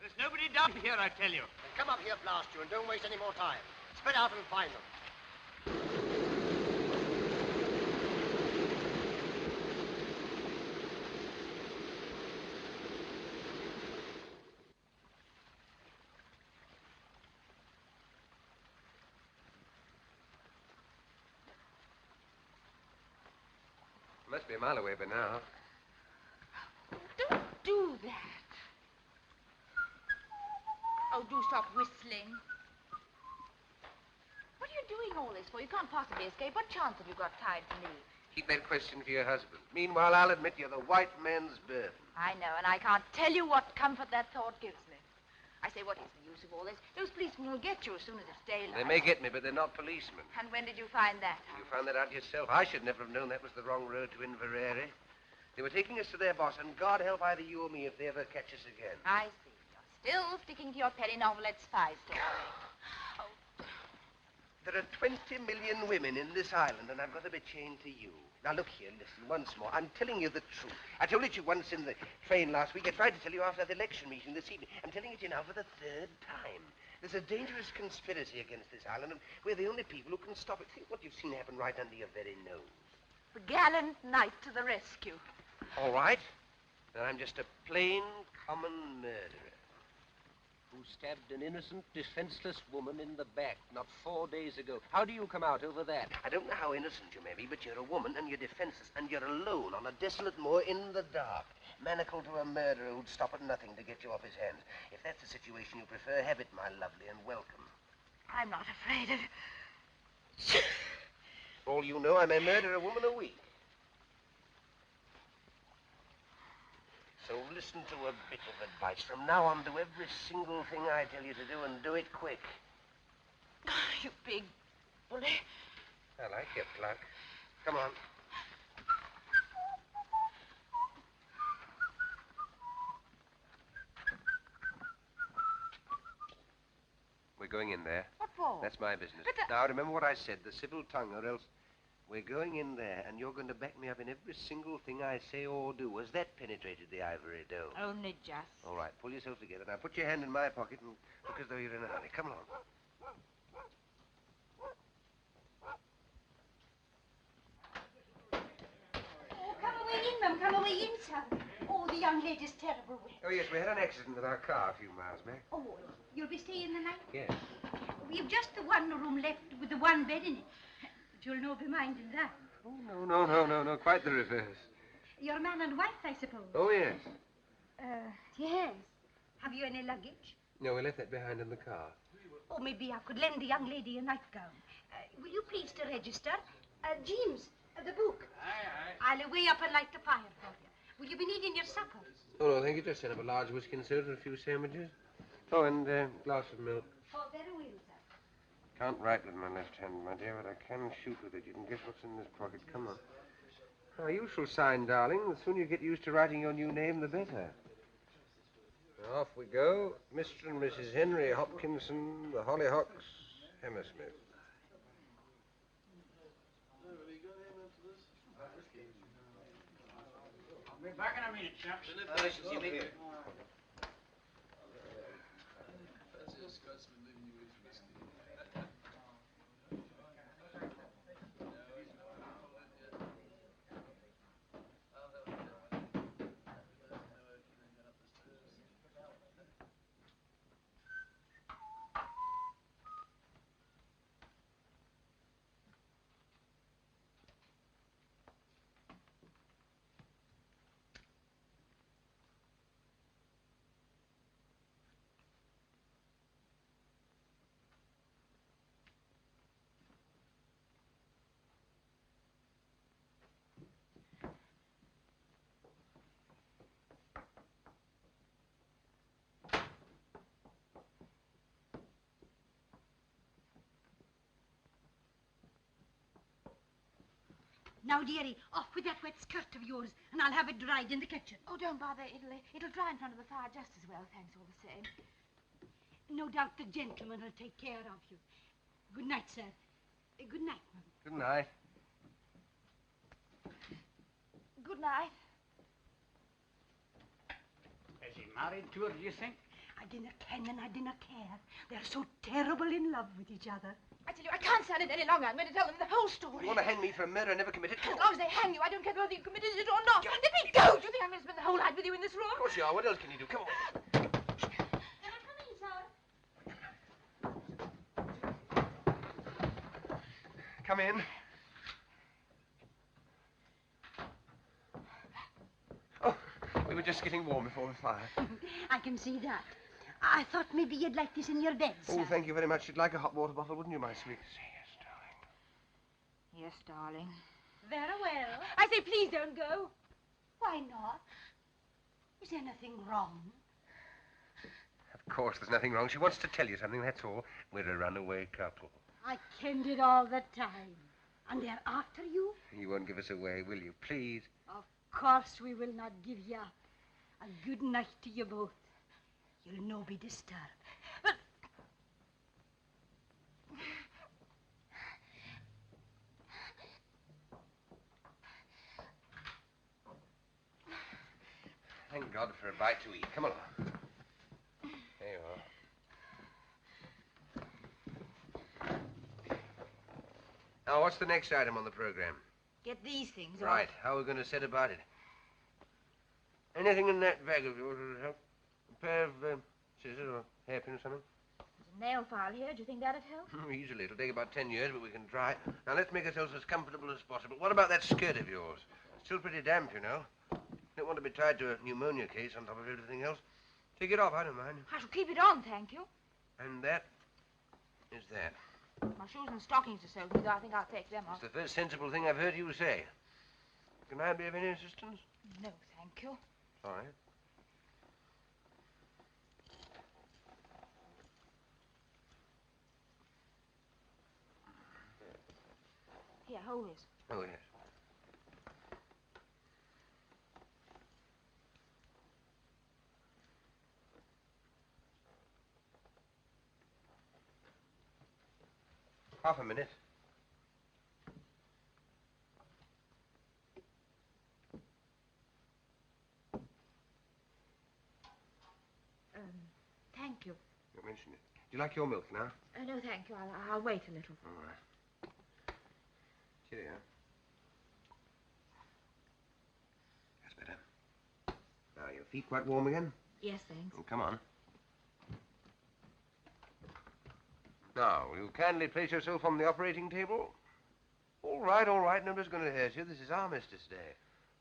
There's nobody down here, I tell you. Then come up here, blast you, and don't waste any more time. Spread out and find them. Must be a mile away by now. Don't do that. Oh, do stop whistling. What are you doing all this for? You can't possibly escape. What chance have you got tied to me? Keep that question for your husband. Meanwhile, I'll admit you're the white man's burden. I know, and I can't tell you what comfort that thought gives me. I say, what is the use of all this? Those policemen will get you as soon as it's daylight. They may get me, but they're not policemen. And when did you find that out? You found that out yourself. I should never have known that was the wrong road to Inverary. They were taking us to their boss, and God help either you or me if they ever catch us again. I see. You're still sticking to your penny novelette spy story. There are 20 million women in this island, and I've got to be chained to you. Now, look here, listen, once more. I'm telling you the truth. I told it to you once in the train last week. I tried to tell you after the election meeting this evening. I'm telling it to you now for the third time. There's a dangerous conspiracy against this island, and we're the only people who can stop it. Think what you've seen happen right under your very nose. The gallant knight to the rescue. All right. Then I'm just a plain, common murderer. Who stabbed an innocent, defenseless woman in the back not 4 days ago. How do you come out over that? I don't know how innocent you may be, but you're a woman and you're defenseless and you're alone on a desolate moor in the dark, manacled to a murderer who'd stop at nothing to get you off his hands. If that's the situation you prefer, have it, my lovely, and welcome. I'm not afraid of... For all you know, I may murder a woman a week. So listen to a bit of advice. From now on, do every single thing I tell you to do, and do it quick. You big bully. I like your pluck. Come on. We're going in there. What for? That's my business. But Now, remember what I said, the civil tongue, or else we're going in there, and you're going to back me up in every single thing I say or do. Has that penetrated the ivory dome? Only just. All right, pull yourself together. Now, put your hand in my pocket and look as though you're in a hurry. Come along. Oh, come away in, Mum. Come away in, son. Oh, the young lady's terrible wet. Oh, yes, we had an accident with our car a few miles back. Oh, you'll be staying the night? Yes. We've just the one room left with the one bed in it. But you'll no be minding that. Oh, no. Quite the reverse. You're man and wife, I suppose. Oh, yes. Yes. Have you any luggage? No, we left that behind in the car. Oh, maybe I could lend the young lady a nightgown. Will you please to register? James, the book. Aye. I'll away up and light the fire for you. Will you be needing your supper? Oh, no, thank you. Just send up a large whiskey and soda and a few sandwiches. Oh, and a glass of milk. Oh, very well, sir. Can't write with my left hand, my dear, but I can shoot with it. You can guess what's in this pocket. Come on. Now, you shall sign, darling. The sooner you get used to writing your new name, the better. Off we go. Mr. and Mrs. Henry Hopkinson, the Hollyhocks, Hammersmith. I'll be back in a minute, chaps. Now, dearie, off with that wet skirt of yours, and I'll have it dried in the kitchen. Oh, don't bother. It'll dry in front of the fire just as well, thanks all the same. No doubt the gentleman will take care of you. Good night, sir. Good night, ma'am. Good night. Good night. Is he married to her, do you think? I didn't ken and I didn't care. They're so terrible in love with each other. I tell you, I can't stand it any longer. I'm going to tell them the whole story. You want to hang me for a murder I never committed? As long as they hang you, I don't care whether you committed it or not. Let me go! Do you think I'm going to spend the whole night with you in this room? Of course you are. What else can you do? Come on. Can I come in, sir? Come in. Oh, we were just getting warm before the fire. I can see that. I thought maybe you'd like this in your bed, sir. Oh, thank you very much. You'd like a hot water bottle, wouldn't you, my sweet? Yes, darling. Very well. I say, please don't go. Why not? Is anything wrong? Of course there's nothing wrong. She wants to tell you something, that's all. We're a runaway couple. I kenned it all the time. And they're after you? You won't give us away, will you? Please. Of course we will not give you up. A good night to you both. You'll no be disturbed. But... Thank God for a bite to eat. Come along. There you are. Now, what's the next item on the program? Get these things off. Right. How are we going to set about it? Anything in that bag of yours will help? A pair of scissors or hairpin or something? There's a nail file here. Do you think that'd help? Easily. It'll take about 10 years, but we can try. Now, let's make ourselves as comfortable as possible. What about that skirt of yours? It's still pretty damp, you know. Don't want to be tied to a pneumonia case on top of everything else. Take it off, I don't mind. I shall keep it on, thank you. And that is that. My shoes and stockings are soaked, so I think I'll take them off. It's the first sensible thing I've heard you say. Can I be of any assistance? No, thank you. All right. Here, hold this. Oh, yes. Half a minute. Thank you. Don't mention it. Do you like your milk now? No, thank you. I'll wait a little. All right. Cheerio. That's better. Now, your feet quite warm again? Yes, thanks. Oh, come on. Now, will you kindly place yourself on the operating table? All right. Nobody's going to hurt you. This is Armistice Day.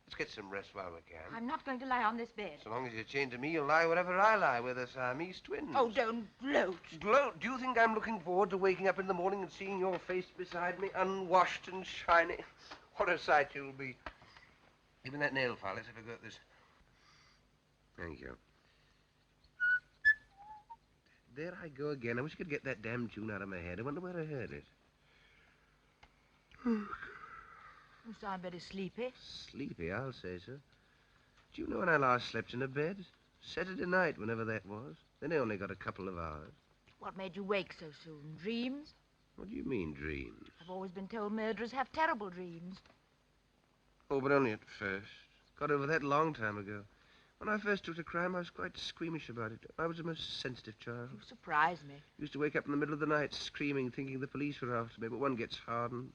Let's get some rest while we can. I'm not going to lie on this bed. So long as you're chained to me, you'll lie wherever I lie. We're the Siamese twins. Oh, don't gloat. Gloat? Do you think I'm looking forward to waking up in the morning and seeing your face beside me, unwashed and shiny? What a sight you'll be. Even that nail file. Let's have a go at this. Thank you. There I go again. I wish I could get that damn tune out of my head. I wonder where I heard it. You sound very sleepy. Sleepy, I'll say so. Do you know when I last slept in a bed? Saturday night, whenever that was. Then I only got a couple of hours. What made you wake so soon? Dreams? What do you mean, dreams? I've always been told murderers have terrible dreams. Oh, but only at first. Got over that a long time ago. When I first took to crime, I was quite squeamish about it. I was a most sensitive child. You surprise me. Used to wake up in the middle of the night screaming, thinking the police were after me, but one gets hardened.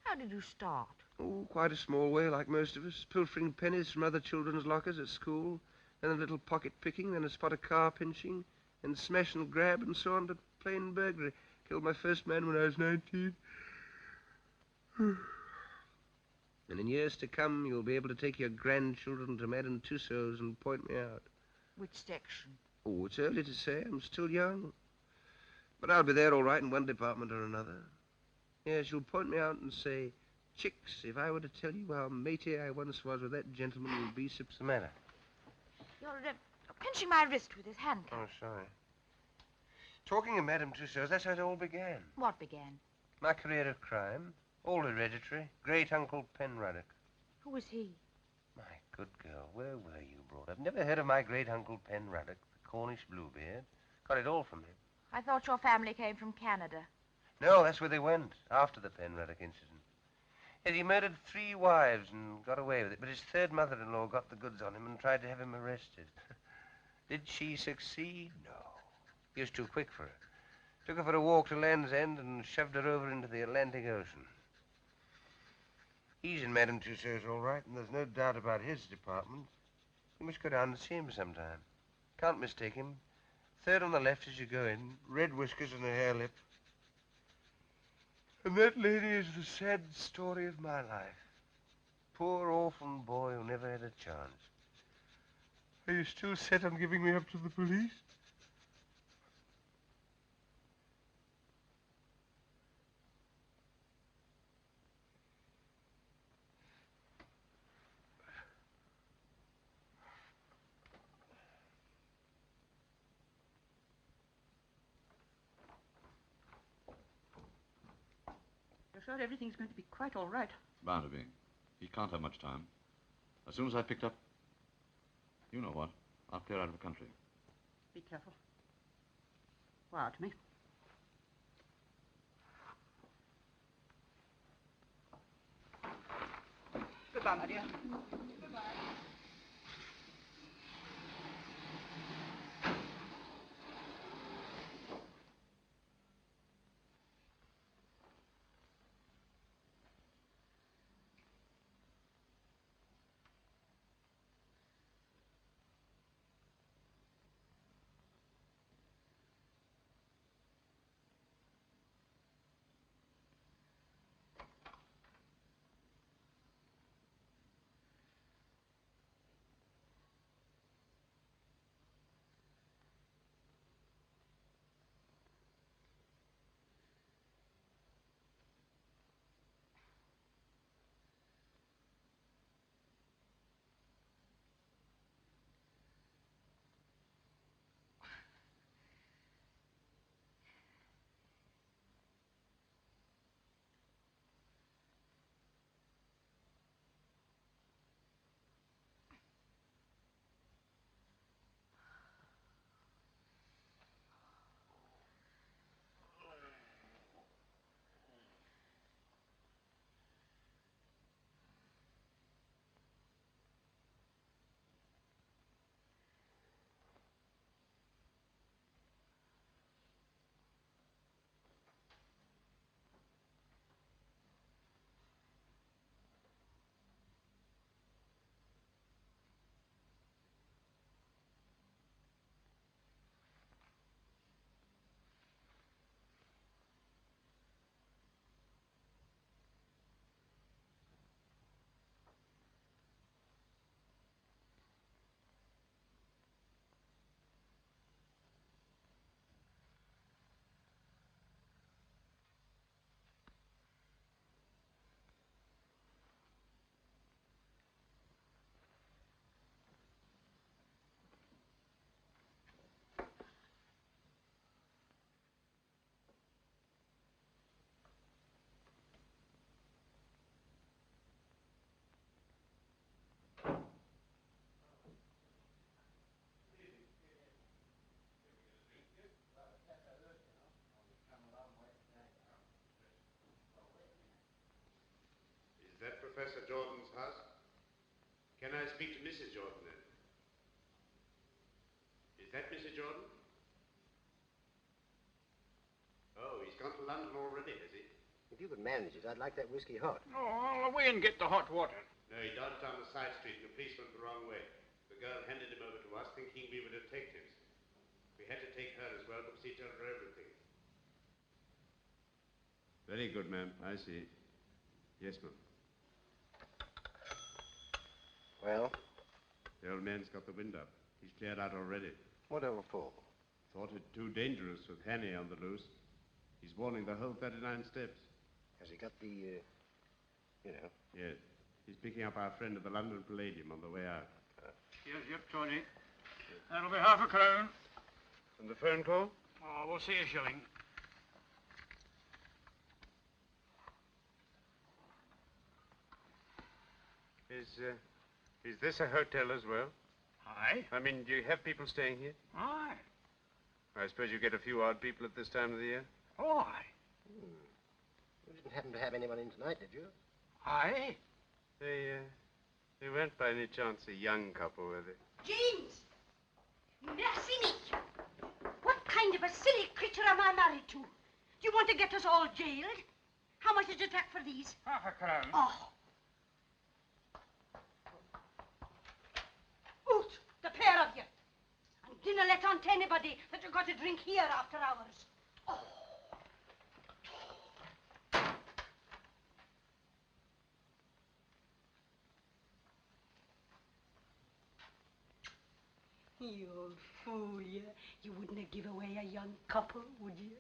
How did you start? Oh, quite a small way, like most of us. Pilfering pennies from other children's lockers at school, then a little pocket picking, then a spot of car pinching, and smash and grab, and so on to plain burglary. Killed my first man when I was 19. And in years to come, you'll be able to take your grandchildren to Madame Tussauds and point me out. Which section? Oh, it's early to say. I'm still young. But I'll be there all right in one department or another. Yes, you'll point me out and say, Chicks, if I were to tell you how matey I once was with that gentleman, you'd be... What's the matter? You're pinching my wrist with his handcuff. Oh, sorry. Talking of Madame Tussauds, that's how it all began. What began? My career of crime. All hereditary. Great-uncle Penruddock. Who was he? My good girl, where were you brought up? Never heard of my great-uncle Penruddock, the Cornish Bluebeard? Got it all from him. I thought your family came from Canada. No, that's where they went, after the Penruddock incident. Yet he murdered 3 wives and got away with it, but his third mother-in-law got the goods on him and tried to have him arrested. Did she succeed? No. He was too quick for her. Took her for a walk to Land's End and shoved her over into the Atlantic Ocean. He's in Madame Tussauds all right, and there's no doubt about his department. You must go down and see him sometime. Can't mistake him. Third on the left as you go in, red whiskers and a hair lip. And that lady is the sad story of my life. Poor orphan boy who never had a chance. Are you still set on giving me up to the police? You're sure everything's going to be quite all right? Bound to be. He can't have much time. As soon as I picked up... You know what? I'll clear out of the country. Be careful. Wire to me. Goodbye, my dear. Goodbye. Is that Professor Jordan's house? Can I speak to Mrs. Jordan, then? Is that Mrs. Jordan? Oh, he's gone to London already, has he? If you could manage it, I'd like that whiskey hot. Oh, I'll away and get the hot water. No, he dodged down the side street and the police went the wrong way. The girl handed him over to us thinking we were detectives. We had to take her as well because he told her everything. Very good, ma'am. I see. Yes, ma'am. Well? The old man's got the wind up. He's cleared out already. Whatever for? Thought it too dangerous with Hannay on the loose. He's warning the whole 39 steps. Has he got the, you know? Yes. He's picking up our friend at the London Palladium on the way out. Yep, Tony. That'll be half a crown. And the phone call? Oh, we'll see a shilling. Is this a hotel as well? Aye. I mean, do you have people staying here? Aye. I suppose you get a few odd people at this time of the year? Oh, aye. You didn't happen to have anyone in tonight, did you? Aye. They weren't by any chance a young couple, were they? James! Mercy me! What kind of a silly creature am I married to? Do you want to get us all jailed? How much is it back for these? Half a crown. Oh. Out, the pair of you. And dinna let on to anybody that you got to drink here after hours. Oh. You old fool, you. You wouldn't have give away a young couple, would you?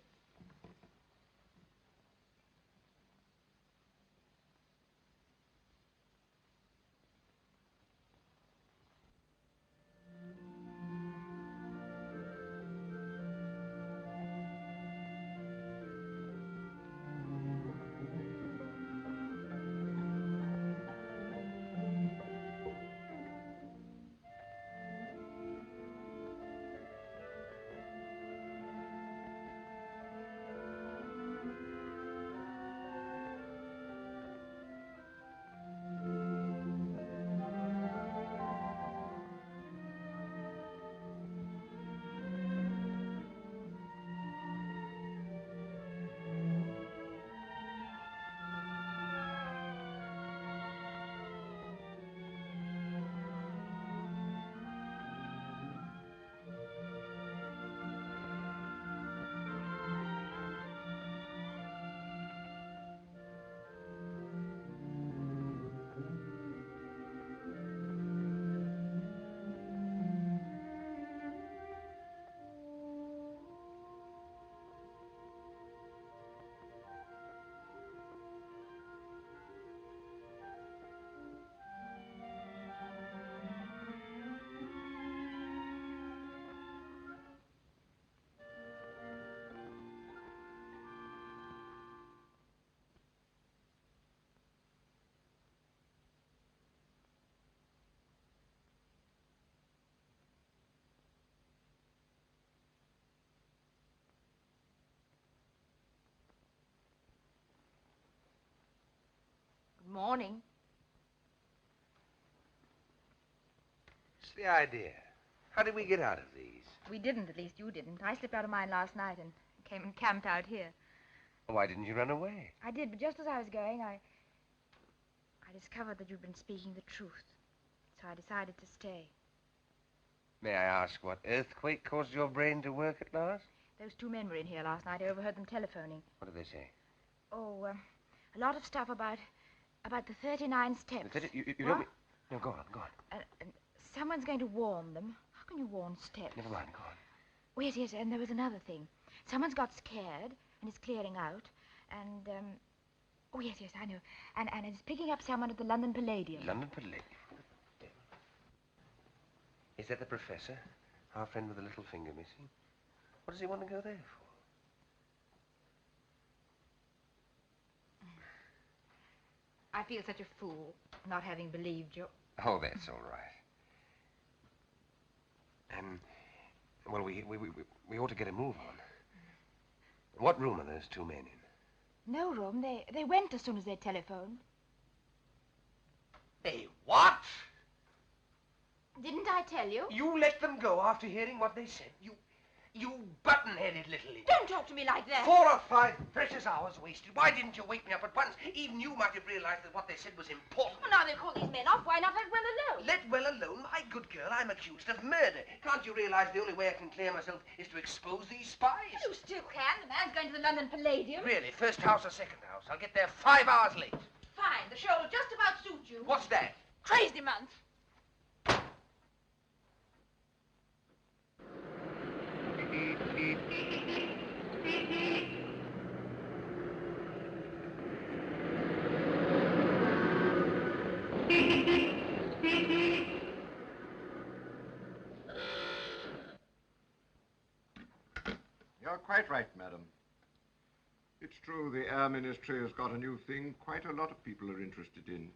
Good morning. What's the idea? How did we get out of these? We didn't, at least you didn't. I slipped out of mine last night and came and camped out here. Why didn't you run away? I did, but just as I was going, I discovered that you'd been speaking the truth. So I decided to stay. May I ask what earthquake caused your brain to work at last? Those two men were in here last night. I overheard them telephoning. What did they say? Oh, a lot of stuff about the 39 steps. You What? don't mean... No, go on, go on. And someone's going to warn them. How can you warn steps? Never mind, go on. Oh, yes, and there was another thing. Someone's got scared and is clearing out. And, oh, yes, I know. And is picking up someone at the London Palladium. London Palladium? Is that the professor? Our friend with the little finger missing? What does he want to go there for? I feel such a fool not having believed you. Oh, that's all right. Well, we ought to get a move on. What room are those two men in? No room. They went as soon as they telephoned. They what? Didn't I tell you? You let them go after hearing what they said. You button-headed little idiot. Don't talk to me like that. 4 or 5 precious hours wasted. Why didn't you wake me up at once? Even you might have realized that what they said was important. Well, now they've called these men off. Why not let well alone? Let well alone? My good girl, I'm accused of murder. Can't you realize the only way I can clear myself is to expose these spies? You still can. The man's going to the London Palladium. Really? First house or second house? I'll get there 5 hours late. Fine. The show will just about suit you. What's that? Crazy Month. You're quite right, madam. It's true the Air Ministry has got a new thing quite a lot of people are interested in.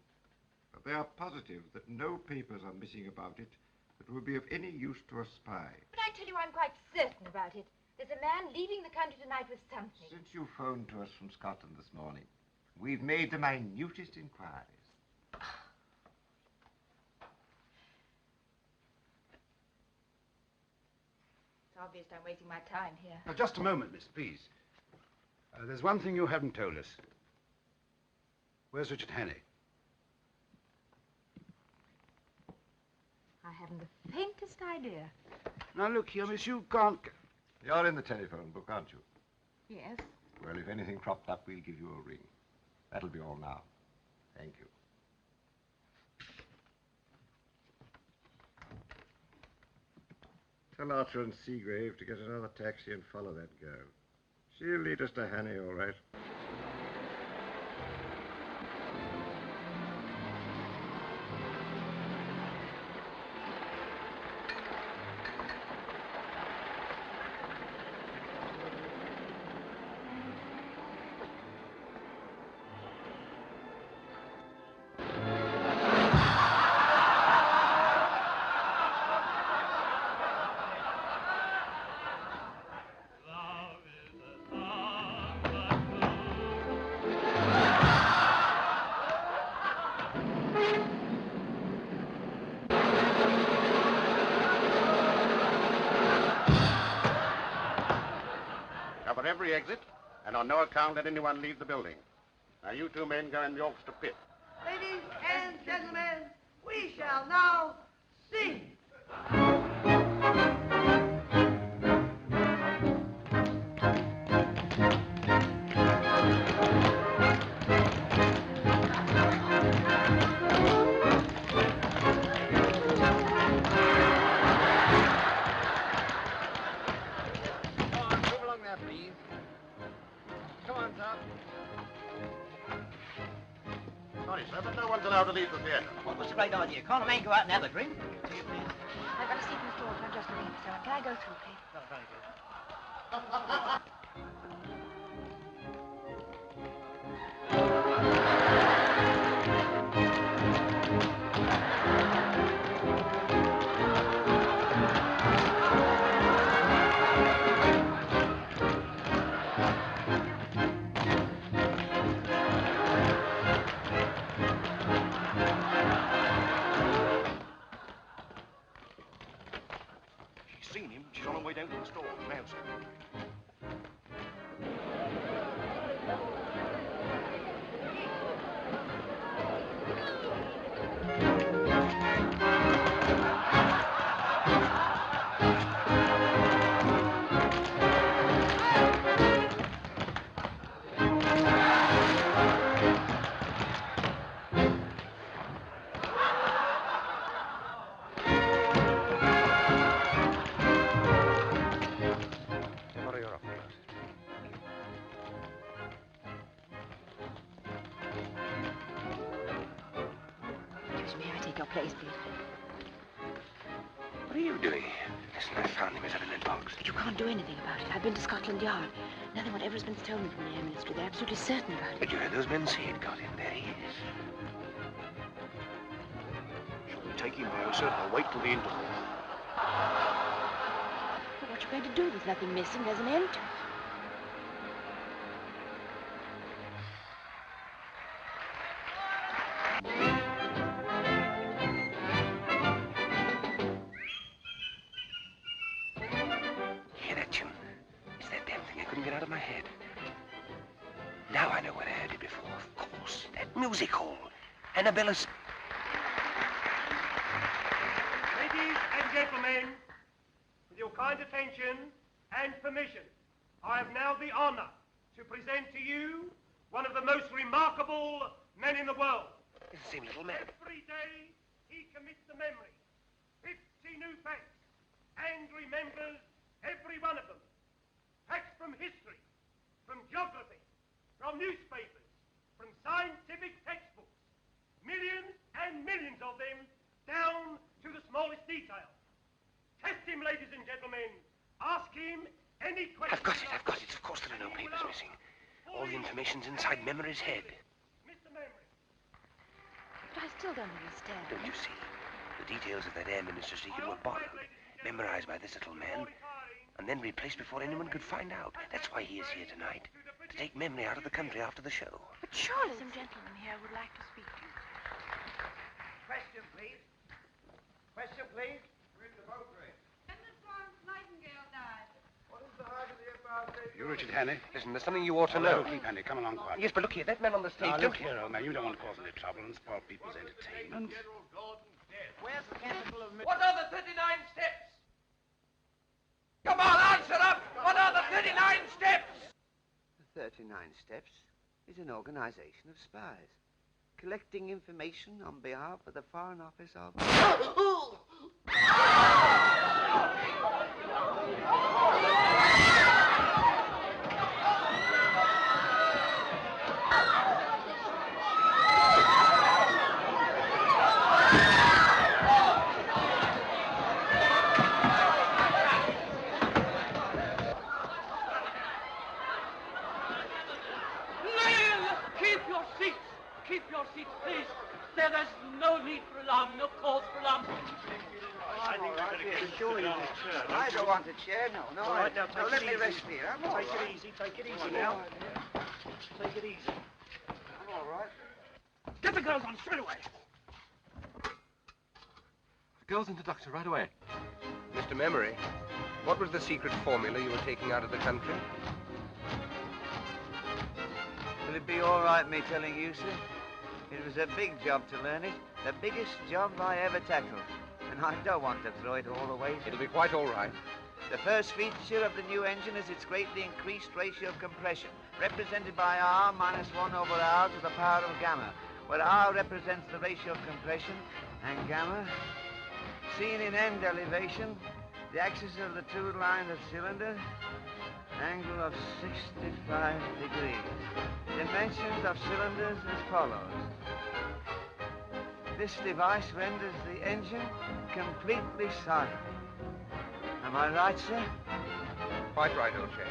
But they are positive that no papers are missing about it that will be of any use to a spy. But I tell you, I'm quite certain about it. There's a man leaving the country tonight with something. Since you phoned to us from Scotland this morning, we've made the minutest inquiries. It's obvious I'm wasting my time here. Now, just a moment, miss, please. There's one thing you haven't told us. Where's Richard Hannay? I haven't the faintest idea. Now, look here, miss, you can't... You're in the telephone book, aren't you? Yes. Well, if anything cropped up, we'll give you a ring. That'll be all now. Thank you. Tell Archer and Seagrave to get another taxi and follow that girl. She'll lead us to Hannay, all right. Cover every exit, and on no account let anyone leave the building. Now, you 2 men go in the orchestra pit. Ladies and gentlemen, we shall now sing. Sorry, sir, but no one's allowed to leave the theater. Well, what's a great idea? Can't a man go out and have a drink? I've got a seat in the stall. I'm just looking for someone. Can I go through, please? Oh, very good. She's seen him. She's on her way down to the store. Now, sir. What are your offers? Excuse me, I take your place, please. What are you doing? Listen, I found him. He's had a lead box. But you can't do anything about it. I've been to Scotland Yard. Nothing whatever has been stolen from the Air Ministry. They're absolutely certain about it. But you heard those men say he'd got him. There he is. Shall we take him now, sir, or wait till the interval? But what you going to do? There's nothing missing. There's an end to it. get out of my head. Now I know where I heard it before. Of course, that music hall. Annabella's... Ladies and gentlemen, with your kind attention and permission, I have now the honor to present to you one of the most remarkable men in the world. It's the same little man. Every day he commits to memory 50 new facts and remembers every one of them. Facts from history, from geography, from newspapers, from scientific textbooks. Millions and millions of them, down to the smallest detail. Test him, ladies and gentlemen. Ask him any question. I've got it. Of course there are no papers missing. All the information's inside Memory's head. Mr. Memory. But I still don't understand. Don't you see? The details of that Air Minister's secret were borrowed, memorized by this little man, and then replaced before anyone could find out. That's why he is here tonight, to take Memory out of the country after the show. But surely some gentleman here would like to speak to you. Question, please. Question, please. Where's the boat race? Nightingale died. What is the height of the Empire State? You Richard Hannay? Listen, there's something you ought to No, know. keep Hannay. Come along quietly. Yes, but look here, that man on the stage... Now, don't look here, old man. You don't want to cause any trouble and spoil people's entertainment. Where's the capital of... What are the 39 steps? Come on, answer up! What are the 39 steps? The 39 Steps is an organization of spies, collecting information on behalf of the Foreign Office of... Keep your seats, please. There's no need for alarm, no cause for alarm. I think we're going to get surely in this chair. I don't want a chair, no. All right, now, let me rest here. I'm all right. Take it easy now. Take it easy. I'm all right. Get the girls on straight away. The girls into Doctor right away. Mr. Memory, what was the secret formula you were taking out of the country? Will it be all right, me telling you, sir? It was a big job to learn it. The biggest job I ever tackled. And I don't want to throw it all away. It'll be quite all right. The first feature of the new engine is its greatly increased ratio of compression, represented by R minus 1 over R to the power of gamma, where R represents the ratio of compression, and gamma, seen in end elevation, the axis of the two lines of cylinder, angle of 65 degrees. Dimensions of cylinders as follows. This device renders the engine completely silent. Am I right, sir? Quite right, old chap.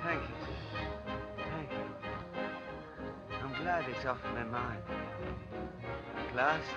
Thank you, sir. Thank you. I'm glad it's off my mind. At last.